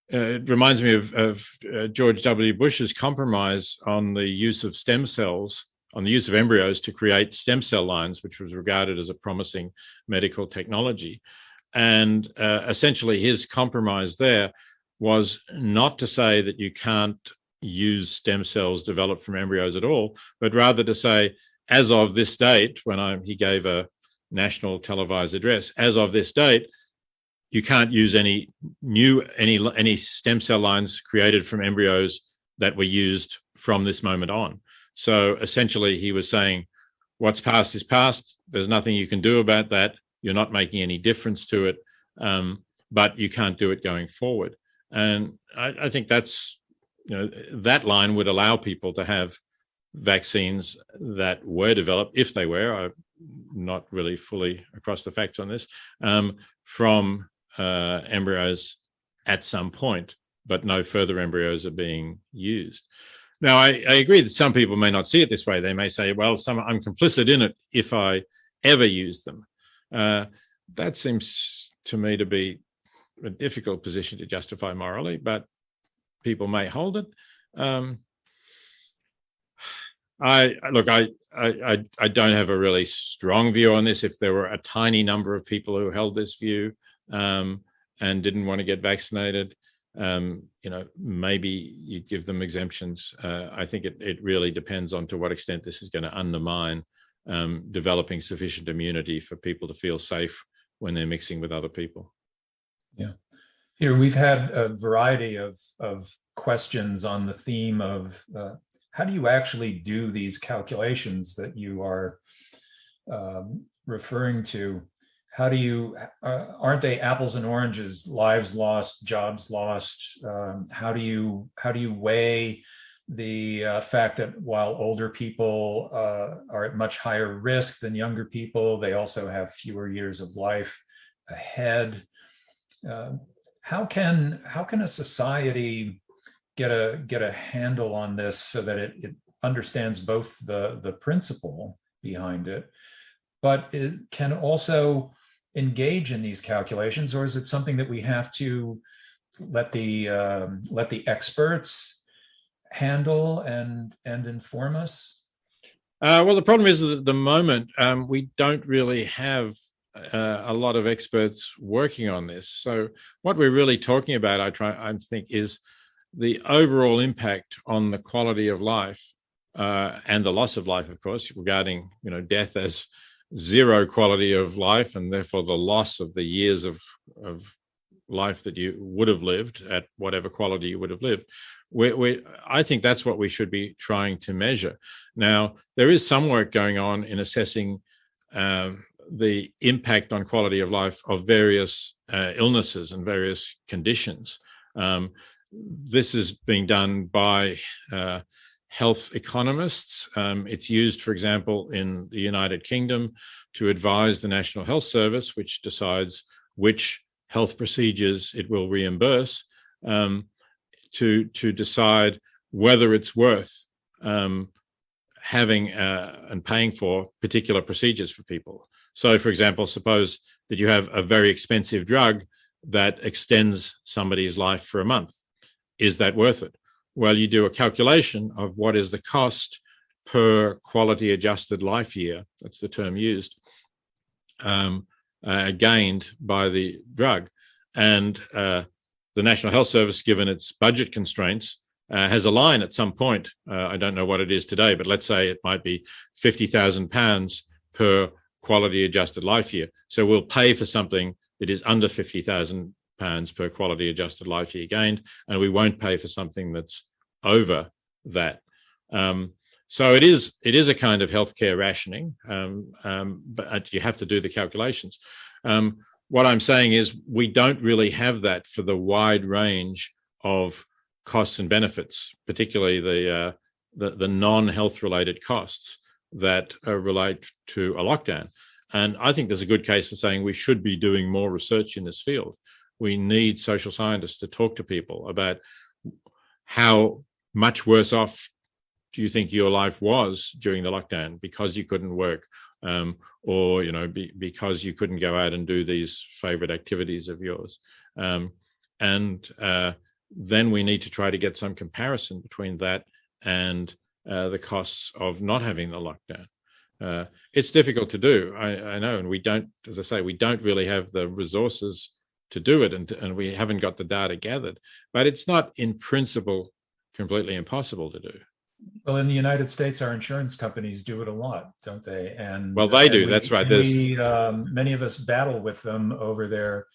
it reminds me of George W. Bush's compromise on the use of stem cells, on the use of embryos to create stem cell lines, which was regarded as a promising medical technology. And essentially his compromise there was not to say that you can't use stem cells developed from embryos at all, but rather to say, as of this date, when he gave a national televised address, as of this date, you can't use any stem cell lines created from embryos that were used from this moment on. So essentially he was saying, what's past is past. There's nothing you can do about that. You're not making any difference to it, but you can't do it going forward. And I think that's, that line would allow people to have vaccines that were developed, if they were, I'm not really fully across the facts on this, from embryos at some point, but no further embryos are being used. Now, I agree that some people may not see it this way. They may say, well, I'm complicit in it if I ever use them. That seems to me to be a difficult position to justify morally, but people may hold it. I don't have a really strong view on this. If there were a tiny number of people who held this view and didn't want to get vaccinated, maybe you give them exemptions. I think it really depends on to what extent this is going to undermine developing sufficient immunity for people to feel safe when they're mixing with other people. Yeah. Here we've had a variety of questions on the theme of how do you actually do these calculations that you are referring to? How do you, aren't they apples and oranges, lives lost, jobs lost? How do you weigh the fact that while older people are at much higher risk than younger people, they also have fewer years of life ahead? How can a society get a handle on this so that it understands both the principle behind it, but it can also engage in these calculations? Or is it something that we have to let the experts handle and inform us? Well, the problem is that at the moment we don't really have a lot of experts working on this. So what we're really talking about, I think, is the overall impact on the quality of life and the loss of life, of course, regarding death as zero quality of life, and therefore the loss of the years of life that you would have lived at whatever quality you would have lived. I think that's what we should be trying to measure. Now, there is some work going on in assessing the impact on quality of life of various illnesses and various conditions. This is being done by health economists. It's used, for example, in the United Kingdom to advise the National Health Service, which decides which health procedures it will reimburse, to decide whether it's worth having and paying for particular procedures for people. So, for example, suppose that you have a very expensive drug that extends somebody's life for a month. Is that worth it? Well, you do a calculation of what is the cost per quality adjusted life year, that's the term used, gained by the drug. And the National Health Service, given its budget constraints, has a line at some point, I don't know what it is today, but let's say it might be £50,000 per quality adjusted life year. So we'll pay for something that is under £50,000 per quality adjusted life year gained, and we won't pay for something that's over that. So it is a kind of healthcare rationing, but you have to do the calculations. What I'm saying is we don't really have that for the wide range of costs and benefits, particularly the non-health related costs that relate to a lockdown. And I think there's a good case for saying we should be doing more research in this field. We need social scientists to talk to people about how much worse off do you think your life was during the lockdown because you couldn't work, or because you couldn't go out and do these favorite activities of yours. And then we need to try to get some comparison between that and the costs of not having the lockdown. It's difficult to do, I know, and we don't, as I say, we don't really have the resources to do it, and we haven't got the data gathered, but it's not in principle completely impossible to do. Well, in the United States, our insurance companies do it a lot, don't they? And well, they do. That's right. Many of us battle with them over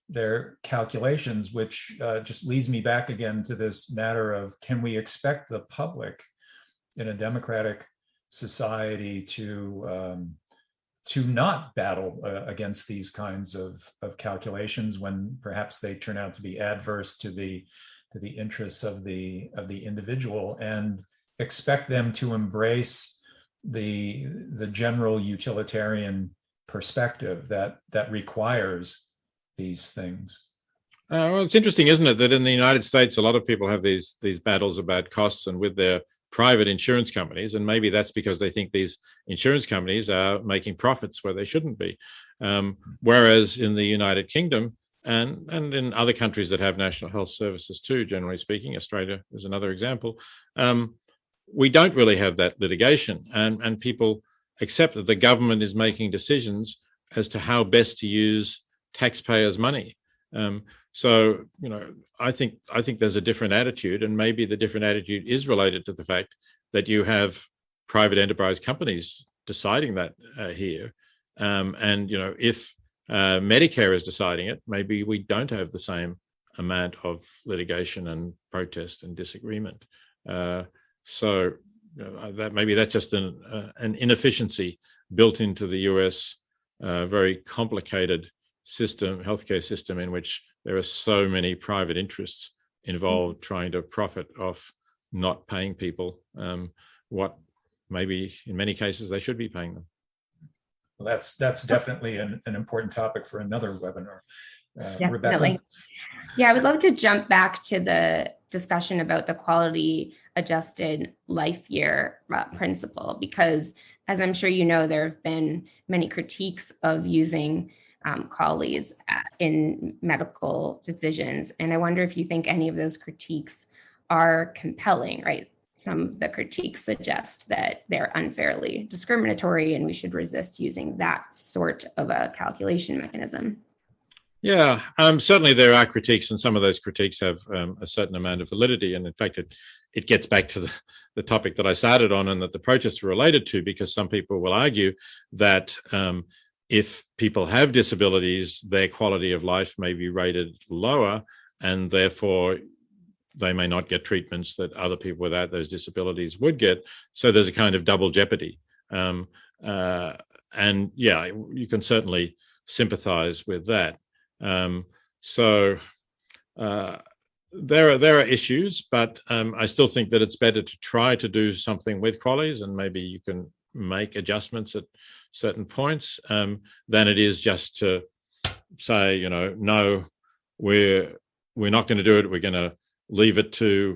their calculations, which just leads me back again to this matter of, can we expect the public in a democratic society to not battle against these kinds of calculations when perhaps they turn out to be adverse to the interests of the individual, and expect them to embrace the general utilitarian perspective that requires these things. Well, it's interesting, isn't it, that in the United States, a lot of people have these battles about costs and with their private insurance companies, and maybe that's because they think these insurance companies are making profits where they shouldn't be. Whereas in the United Kingdom and in other countries that have national health services too, generally speaking, Australia is another example, we don't really have that litigation, and people accept that the government is making decisions as to how best to use taxpayers' money. So, I think there's a different attitude, and maybe the different attitude is related to the fact that you have private enterprise companies deciding that here. And, if Medicare is deciding it, maybe we don't have the same amount of litigation and protest and disagreement. So that's just an inefficiency built into the US very complicated healthcare system, in which there are so many private interests involved trying to profit off not paying people what maybe in many cases they should be paying them. Well, that's definitely an important topic for another webinar. Definitely. Rebecca? Yeah, I would love to jump back to the discussion about the quality adjusted life year principle, because as I'm sure you know, there have been many critiques of using QALYs in medical decisions. And I wonder if you think any of those critiques are compelling, right? Some of the critiques suggest that they're unfairly discriminatory and we should resist using that sort of a calculation mechanism. Yeah, certainly there are critiques, and some of those critiques have a certain amount of validity. And in fact, it gets back to the topic that I started on and that the protests are related to, because some people will argue that if people have disabilities, their quality of life may be rated lower, and therefore they may not get treatments that other people without those disabilities would get. So there's a kind of double jeopardy. And yeah, you can certainly sympathize with that. So there are issues, but I still think that it's better to try to do something with QALYs, and maybe you can make adjustments at certain points, than it is just to say, no, we're not going to do it. We're going to leave it to,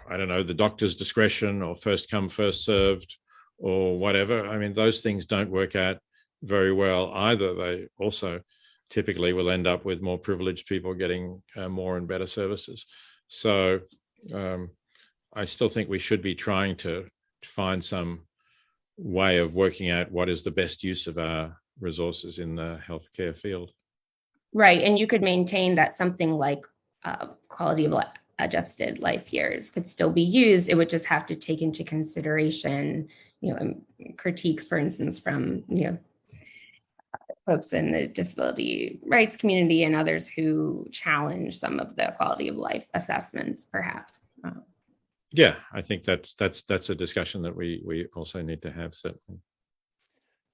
I don't know, the doctor's discretion, or first come, first served, or whatever. I mean, those things don't work out very well either. They also typically will end up with more privileged people getting more and better services. So I still think we should be trying to find some way of working out what is the best use of our resources in the healthcare field. Right. And you could maintain that something like quality of adjusted life years could still be used. It would just have to take into consideration, critiques, for instance, from, folks in the disability rights community and others who challenge some of the quality of life assessments, perhaps. Yeah, I think that's a discussion that we also need to have, certainly.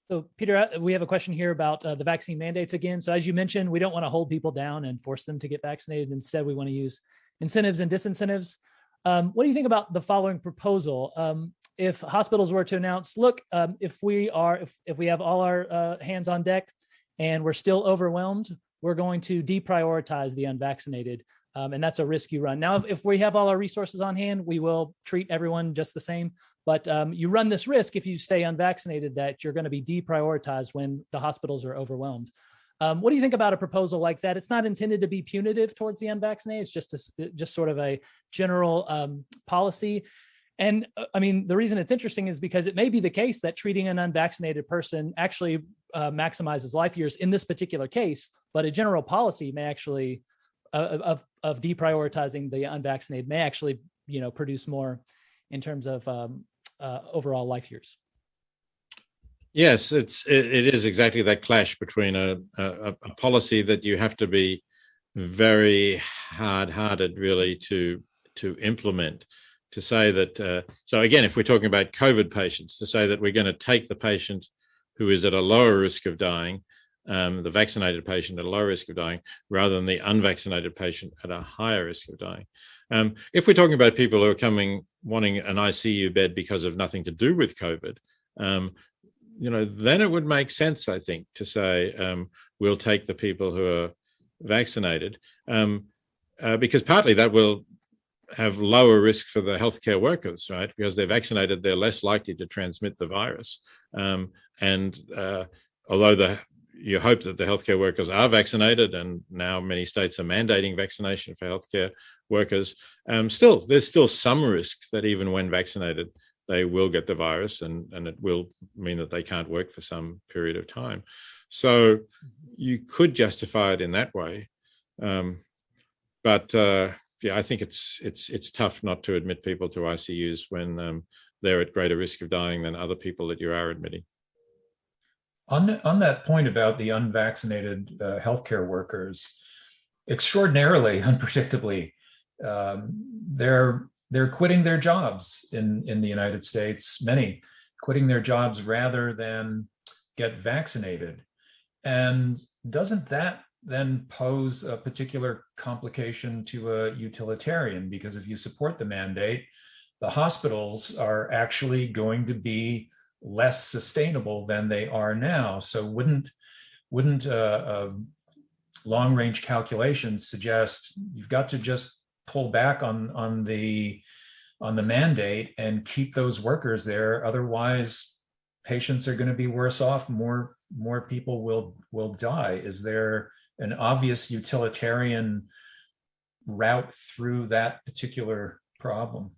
So Peter, we have a question here about the vaccine mandates again. So as you mentioned, we don't want to hold people down and force them to get vaccinated. Instead, we want to use incentives and disincentives. What do you think about the following proposal? If hospitals were to announce, look, if we have all our hands on deck and we're still overwhelmed, we're going to deprioritize the unvaccinated. And that's a risk you run. Now, if we have all our resources on hand, we will treat everyone just the same. But you run this risk if you stay unvaccinated that you're going to be deprioritized when the hospitals are overwhelmed. What do you think about a proposal like that? It's not intended to be punitive towards the unvaccinated. It's just sort of a general policy. And I mean, the reason it's interesting is because it may be the case that treating an unvaccinated person actually maximizes life years in this particular case, but a general policy may actually of deprioritizing the unvaccinated may actually, produce more in terms of overall life years. Yes, it is exactly that clash between a policy that you have to be very hard-hearted really to implement, to say that, so again, if we're talking about COVID patients, to say that we're going to take the patient who is at a lower risk of dying, the vaccinated patient at a lower risk of dying, rather than the unvaccinated patient at a higher risk of dying. If we're talking about people who are wanting an ICU bed because of nothing to do with COVID, then it would make sense, I think, to say we'll take the people who are vaccinated, because partly that will have lower risk for the healthcare workers, right? Because they're vaccinated, they're less likely to transmit the virus. Although you hope that the healthcare workers are vaccinated, and now many states are mandating vaccination for healthcare workers, there's still some risk that even when vaccinated, they will get the virus, and it will mean that they can't work for some period of time. So you could justify it in that way. I think it's tough not to admit people to ICUs when they're at greater risk of dying than other people that you are admitting. On that point about the unvaccinated healthcare workers, extraordinarily, unpredictably, they're quitting their jobs in the United States, many quitting their jobs rather than get vaccinated. And doesn't that then pose a particular complication to a utilitarian? Because if you support the mandate, the hospitals are actually going to be less sustainable than they are now. So wouldn't long-range calculations suggest you've got to just pull back on the mandate and keep those workers there? Otherwise, patients are going to be worse off. More people will die. Is there an obvious utilitarian route through that particular problem?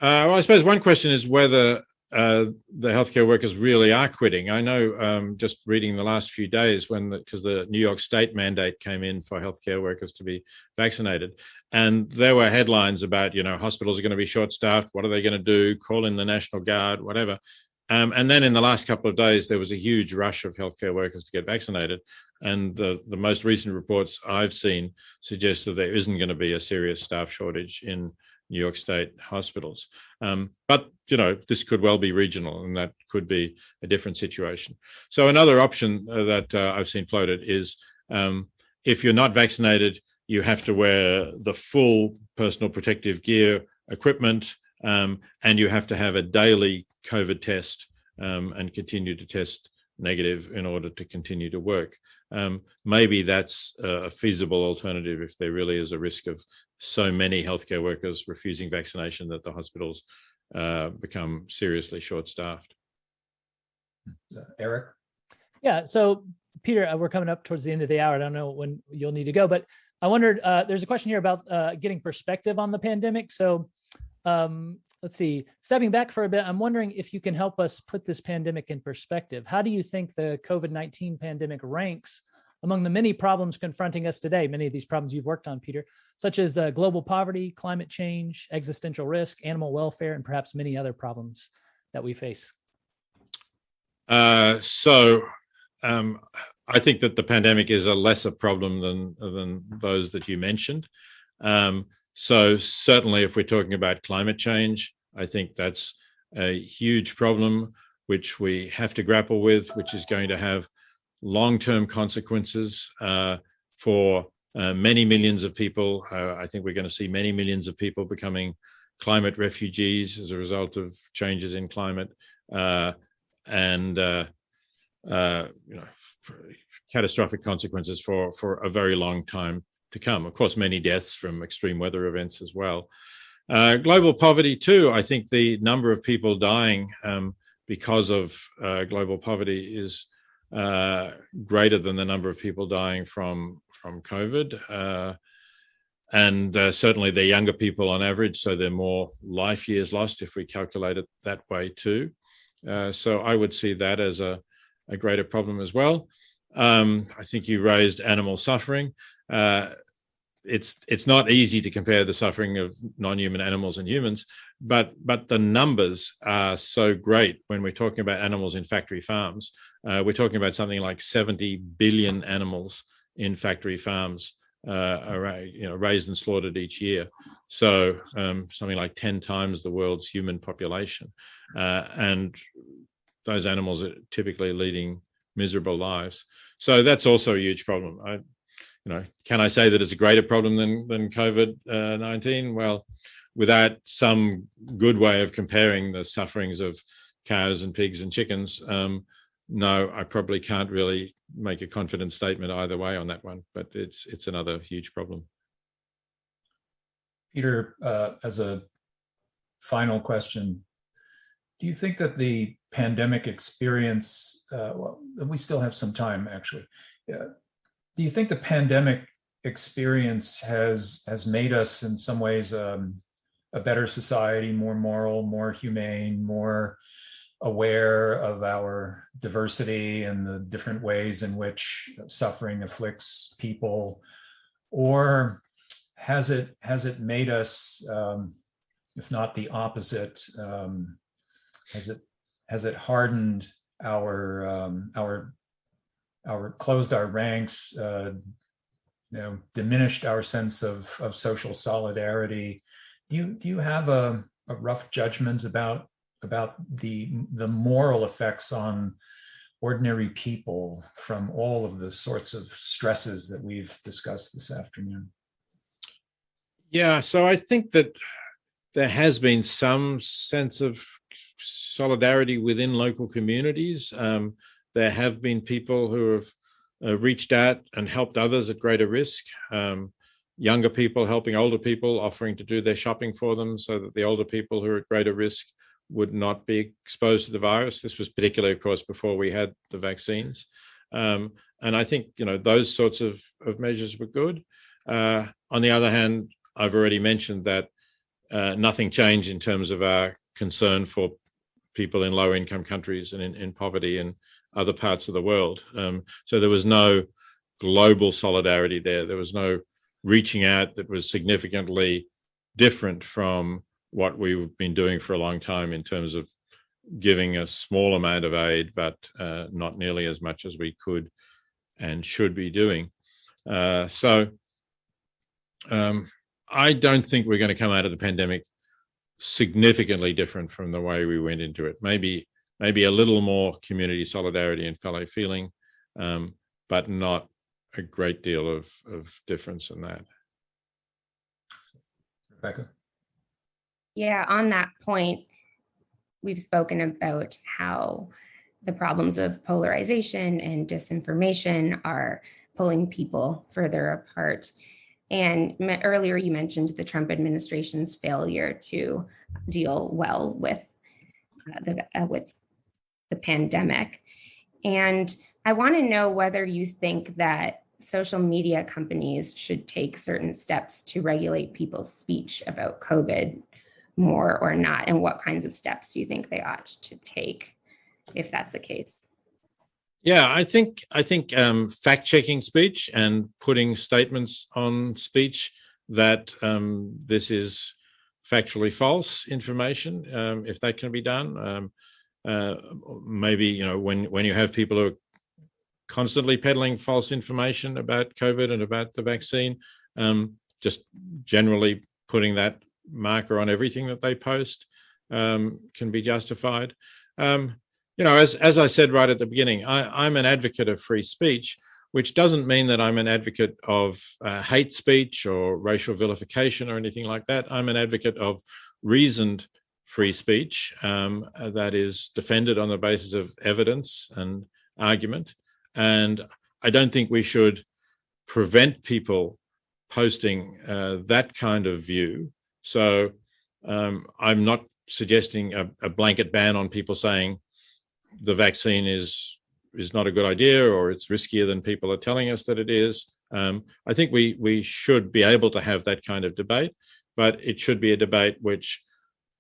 Well, I suppose one question is whether the healthcare workers really are quitting. I know just reading the last few days because the New York State mandate came in for healthcare workers to be vaccinated, and there were headlines about, hospitals are going to be short-staffed. What are they going to do? Call in the National Guard, whatever. And then in the last couple of days, there was a huge rush of healthcare workers to get vaccinated. And the most recent reports I've seen suggest that there isn't going to be a serious staff shortage in New York State hospitals. But, this could well be regional, and that could be a different situation. So another option that I've seen floated is if you're not vaccinated, you have to wear the full personal protective gear equipment, and you have to have a daily COVID test and continue to test negative in order to continue to work. Maybe that's a feasible alternative if there really is a risk of so many healthcare workers refusing vaccination that the hospitals become seriously short-staffed. Eric? Yeah, so Peter, we're coming up towards the end of the hour. I don't know when you'll need to go, but I wondered, there's a question here about getting perspective on the pandemic. So let's see, stepping back for a bit, I'm wondering if you can help us put this pandemic in perspective. How do you think the COVID-19 pandemic ranks among the many problems confronting us today? Many of these problems you've worked on, Peter, such as global poverty, climate change, existential risk, animal welfare, and perhaps many other problems that we face. I think that the pandemic is a lesser problem than those that you mentioned. So certainly if we're talking about climate change, I think that's a huge problem which we have to grapple with, which is going to have long-term consequences for many millions of people. I think we're going to see many millions of people becoming climate refugees as a result of changes in climate, and catastrophic consequences for a very long time to come. Of course, many deaths from extreme weather events as well. Global poverty too. I think the number of people dying because of global poverty is greater than the number of people dying from COVID. And certainly they're younger people on average, so they're more life years lost if we calculate it that way too. So I would see that as a greater problem as well. I think you raised animal suffering. It's not easy to compare the suffering of non-human animals and humans, but the numbers are so great when we're talking about animals in factory farms. We're talking about something like 70 billion animals in factory farms are raised and slaughtered each year. So something like 10 times the world's human population. And those animals are typically leading miserable lives. So that's also a huge problem. Can I say that it's a greater problem than COVID-19? Well, without some good way of comparing the sufferings of cows and pigs and chickens, no, I probably can't really make a confident statement either way on that one, but it's another huge problem. Peter, as a final question, do you think that the pandemic experience, well, we still have some time actually, do you think the pandemic experience has made us in some ways a better society, more moral, more humane, more aware of our diversity and the different ways in which suffering afflicts people? Or has it made us, if not the opposite, has it hardened our closed our ranks, diminished our sense of social solidarity? Do you have a rough judgment about the moral effects on ordinary people from all of the sorts of stresses that we've discussed this afternoon? Yeah, so I think that there has been some sense of solidarity within local communities. There have been people who have reached out and helped others at greater risk. Younger people helping older people, offering to do their shopping for them so that the older people who are at greater risk would not be exposed to the virus. This was particularly, of course, before we had the vaccines. And I think, those sorts of measures were good. On the other hand, I've already mentioned that nothing changed in terms of our concern for people in low income countries and in poverty and other parts of the world. So there was no global solidarity there. There was no reaching out that was significantly different from what we've been doing for a long time in terms of giving a small amount of aid, but not nearly as much as we could and should be doing. So I don't think we're going to come out of the pandemic significantly different from the way we went into it. Maybe a little more community solidarity and fellow feeling, but not a great deal of difference in that. Rebecca? Yeah, on that point, we've spoken about how the problems of polarization and disinformation are pulling people further apart. And earlier you mentioned the Trump administration's failure to deal well with the pandemic. And I want to know whether you think that social media companies should take certain steps to regulate people's speech about COVID more or not, and what kinds of steps do you think they ought to take if that's the case? Yeah, I think fact-checking speech and putting statements on speech that this is factually false information, if that can be done. Maybe when you have people who are constantly peddling false information about COVID and about the vaccine, just generally putting that marker on everything that they post can be justified. As I said right at the beginning, I'm an advocate of free speech, which doesn't mean that I'm an advocate of hate speech or racial vilification or anything like that. I'm an advocate of reasoned free speech that is defended on the basis of evidence and argument. And I don't think we should prevent people posting that kind of view. So I'm not suggesting a blanket ban on people saying the vaccine is is not a good idea, or it's riskier than people are telling us that it is. I think we should be able to have that kind of debate, but it should be a debate which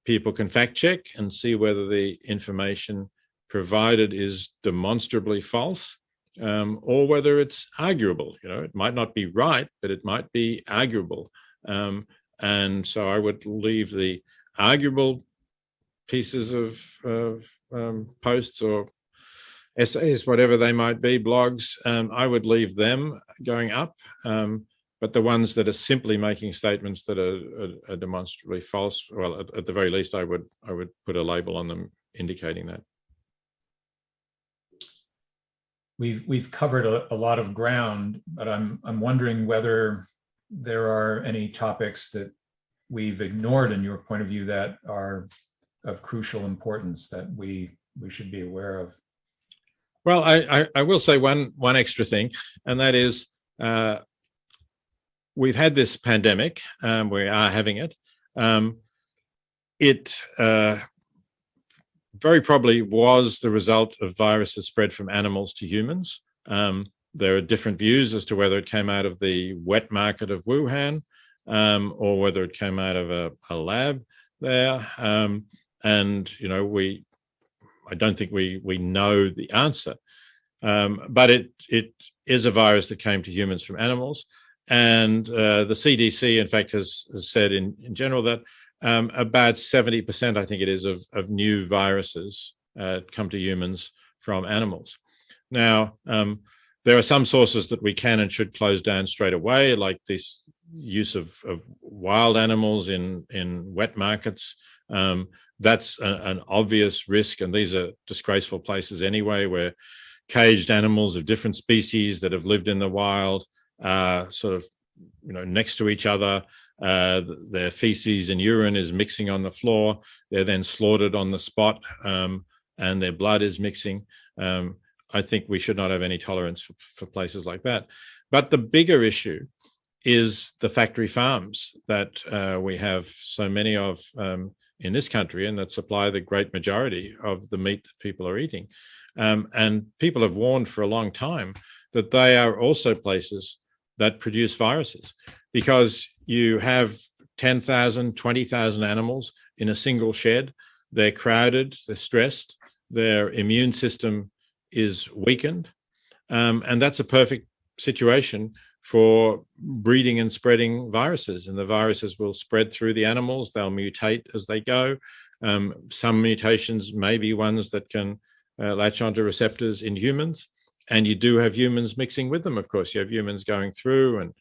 people can fact check and see whether the information provided is demonstrably false, or whether it's arguable. It might not be right, but it might be arguable. And so I would leave the arguable pieces of posts or essays, whatever they might be, blogs, I would leave them going up. But the ones that are simply making statements that are demonstrably false, well, at the very least, I would put a label on them indicating that. We've covered a lot of ground, but I'm wondering whether there are any topics that we've ignored in your point of view that are of crucial importance that we should be aware of. Well, I will say one extra thing, and that is we've had this pandemic. We are having it. It very probably was the result of viruses spread from animals to humans. There are different views as to whether it came out of the wet market of Wuhan, or whether it came out of a lab there. And I don't think we know the answer. But it is a virus that came to humans from animals. And the CDC, in fact, has said in general that about 70%, I think it is, of new viruses come to humans from animals. Now, there are some sources that we can and should close down straight away, like this use of wild animals in wet markets. That's an obvious risk, and these are disgraceful places anyway, where caged animals of different species that have lived in the wild sort of next to each other. Their feces and urine is mixing on the floor. They're then slaughtered on the spot, and their blood is mixing. I think we should not have any tolerance for places like that. But the bigger issue is the factory farms that we have so many of in this country, and that supply the great majority of the meat that people are eating. And people have warned for a long time that they are also places that produce viruses, because you have 10,000, 20,000 animals in a single shed. They're crowded, they're stressed, their immune system is weakened. And that's a perfect situation for breeding and spreading viruses. And the viruses will spread through the animals. They'll mutate as they go. Some mutations may be ones that can latch onto receptors in humans. And you do have humans mixing with them, of course. You have humans going through and,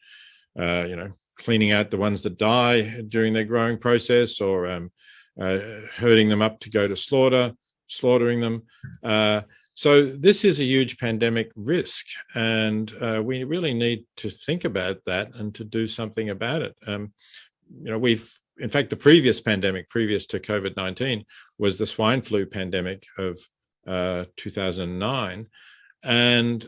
cleaning out the ones that die during their growing process, or herding them up to go to slaughtering them. So this is a huge pandemic risk, and we really need to think about that and to do something about it. In fact, the previous pandemic, previous to COVID-19, was the swine flu pandemic of 2009. And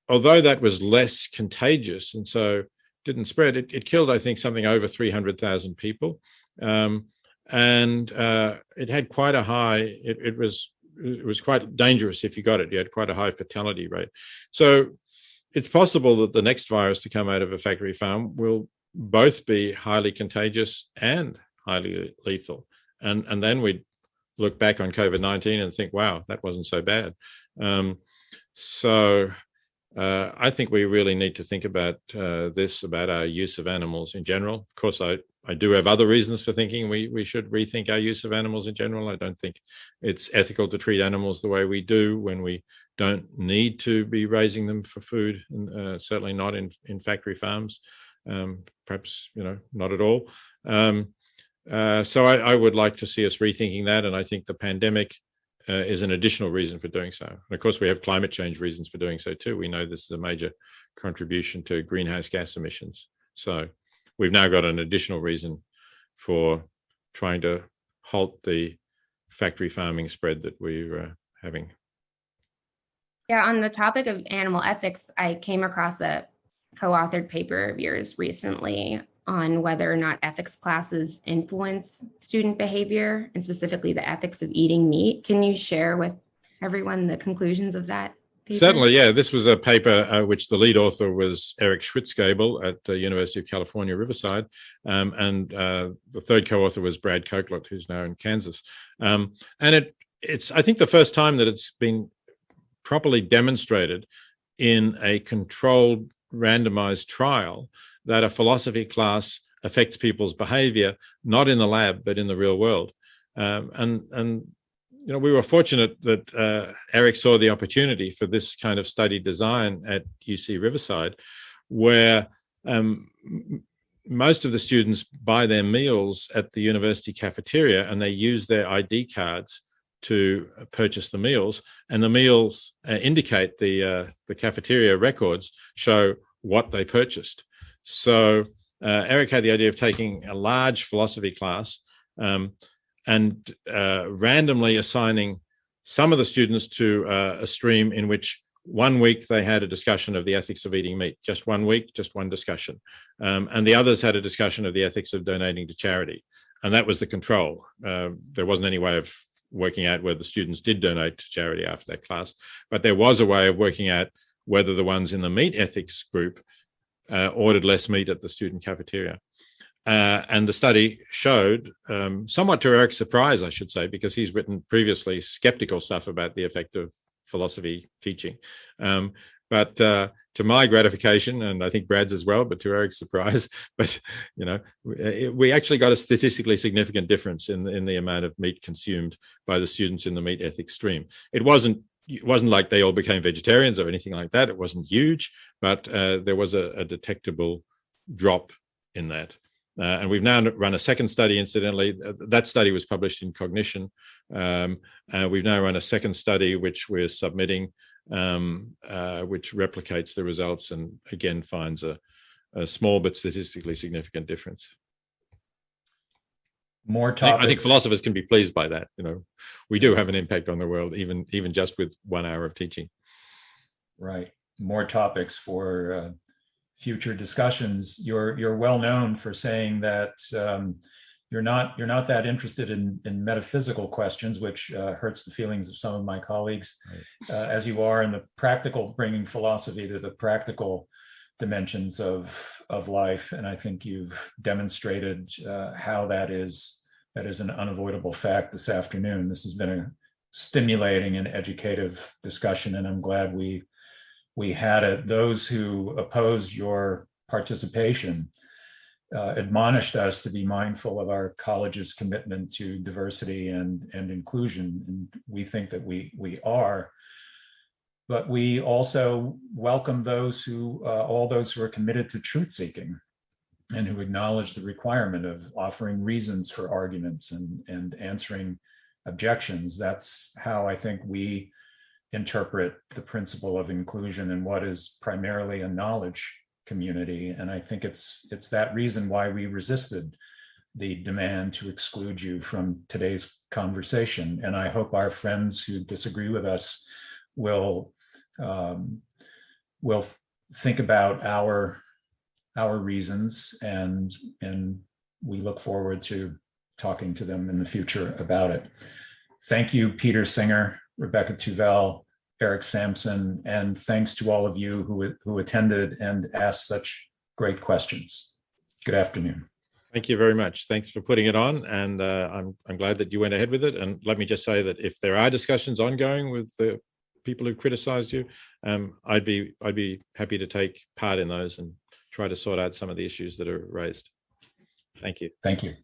although that was less contagious and so didn't spread, it killed, I think, something over 300,000 people. And it had quite a high, it was quite dangerous if you got it. You had quite a high fatality rate. So it's possible that the next virus to come out of a factory farm will both be highly contagious and highly lethal. And then we'd look back on COVID-19 and think, wow, that wasn't so bad. So I think we really need to think about this, about our use of animals in general. Of course, I do have other reasons for thinking we should rethink our use of animals in general. I don't think it's ethical to treat animals the way we do when we don't need to be raising them for food, and certainly not in factory farms, perhaps, not at all. So I would like to see us rethinking that, and I think the pandemic is an additional reason for doing so. And of course, we have climate change reasons for doing so too. We know this is a major contribution to greenhouse gas emissions. So we've now got an additional reason for trying to halt the factory farming spread that we're having. Yeah, on the topic of animal ethics, I came across a co-authored paper of yours recently on whether or not ethics classes influence student behavior, and specifically the ethics of eating meat. Can you share with everyone the conclusions of that? Peter? Certainly, yeah. This was a paper which the lead author was Eric Schwitzgabel at the University of California, Riverside, and the third co-author was Brad Cokelot, who's now in Kansas. And it's, I think, the first time that it's been properly demonstrated in a controlled randomized trial that a philosophy class affects people's behavior, not in the lab, but in the real world. And you know, we were fortunate that Eric saw the opportunity for this kind of study design at UC Riverside, where most of the students buy their meals at the university cafeteria and they use their ID cards to purchase the meals, and the meals indicate the cafeteria records show what they purchased. So Eric had the idea of taking a large philosophy class and randomly assigning some of the students to a stream in which 1 week they had a discussion of the ethics of eating meat, just 1 week, just one discussion. And the others had a discussion of the ethics of donating to charity. And that was the control. There wasn't any way of working out whether the students did donate to charity after that class, but there was a way of working out whether the ones in the meat ethics group ordered less meat at the student cafeteria. And the study showed, somewhat to Eric's surprise, I should say, because he's written previously skeptical stuff about the effect of philosophy teaching. But to my gratification, and I think Brad's as well, but to Eric's surprise, but you know, we actually got a statistically significant difference in the amount of meat consumed by the students in the meat ethics stream. It wasn't like they all became vegetarians or anything like that. It wasn't huge, but there was a detectable drop in that. And we've now run a second study, incidentally. That study was published in Cognition. We've now run a second study, which we're submitting, which replicates the results and again finds a small but statistically significant difference. More topics. I think philosophers can be pleased by that. You know, we do have an impact on the world, even just with 1 hour of teaching. Right. More topics for future discussions. You're well known for saying that you're not that interested in metaphysical questions, which hurts the feelings of some of my colleagues, right, as you are in the practical, bringing philosophy to the practical dimensions of life. And I think you've demonstrated how that is an unavoidable fact this afternoon. This has been a stimulating and educative discussion, and I'm glad we had it. Those who opposed your participation admonished us to be mindful of our college's commitment to diversity and inclusion, and we think that we are. But we also welcome those all those who are committed to truth-seeking and who acknowledge the requirement of offering reasons for arguments and answering objections. That's how I think we interpret the principle of inclusion in what is primarily a knowledge community. And I think it's that reason why we resisted the demand to exclude you from today's conversation. And I hope our friends who disagree with us will think about our reasons, and we look forward to talking to them in the future about it. Thank you, Peter Singer, Rebecca Tuvell, Eric Sampson, and thanks to all of you who attended and asked such great questions. Good afternoon. Thank you very much. Thanks for putting it on, and I'm glad that you went ahead with it. And let me just say that if there are discussions ongoing with the people who criticized you, I'd be happy to take part in those and try to sort out some of the issues that are raised. Thank you. Thank you.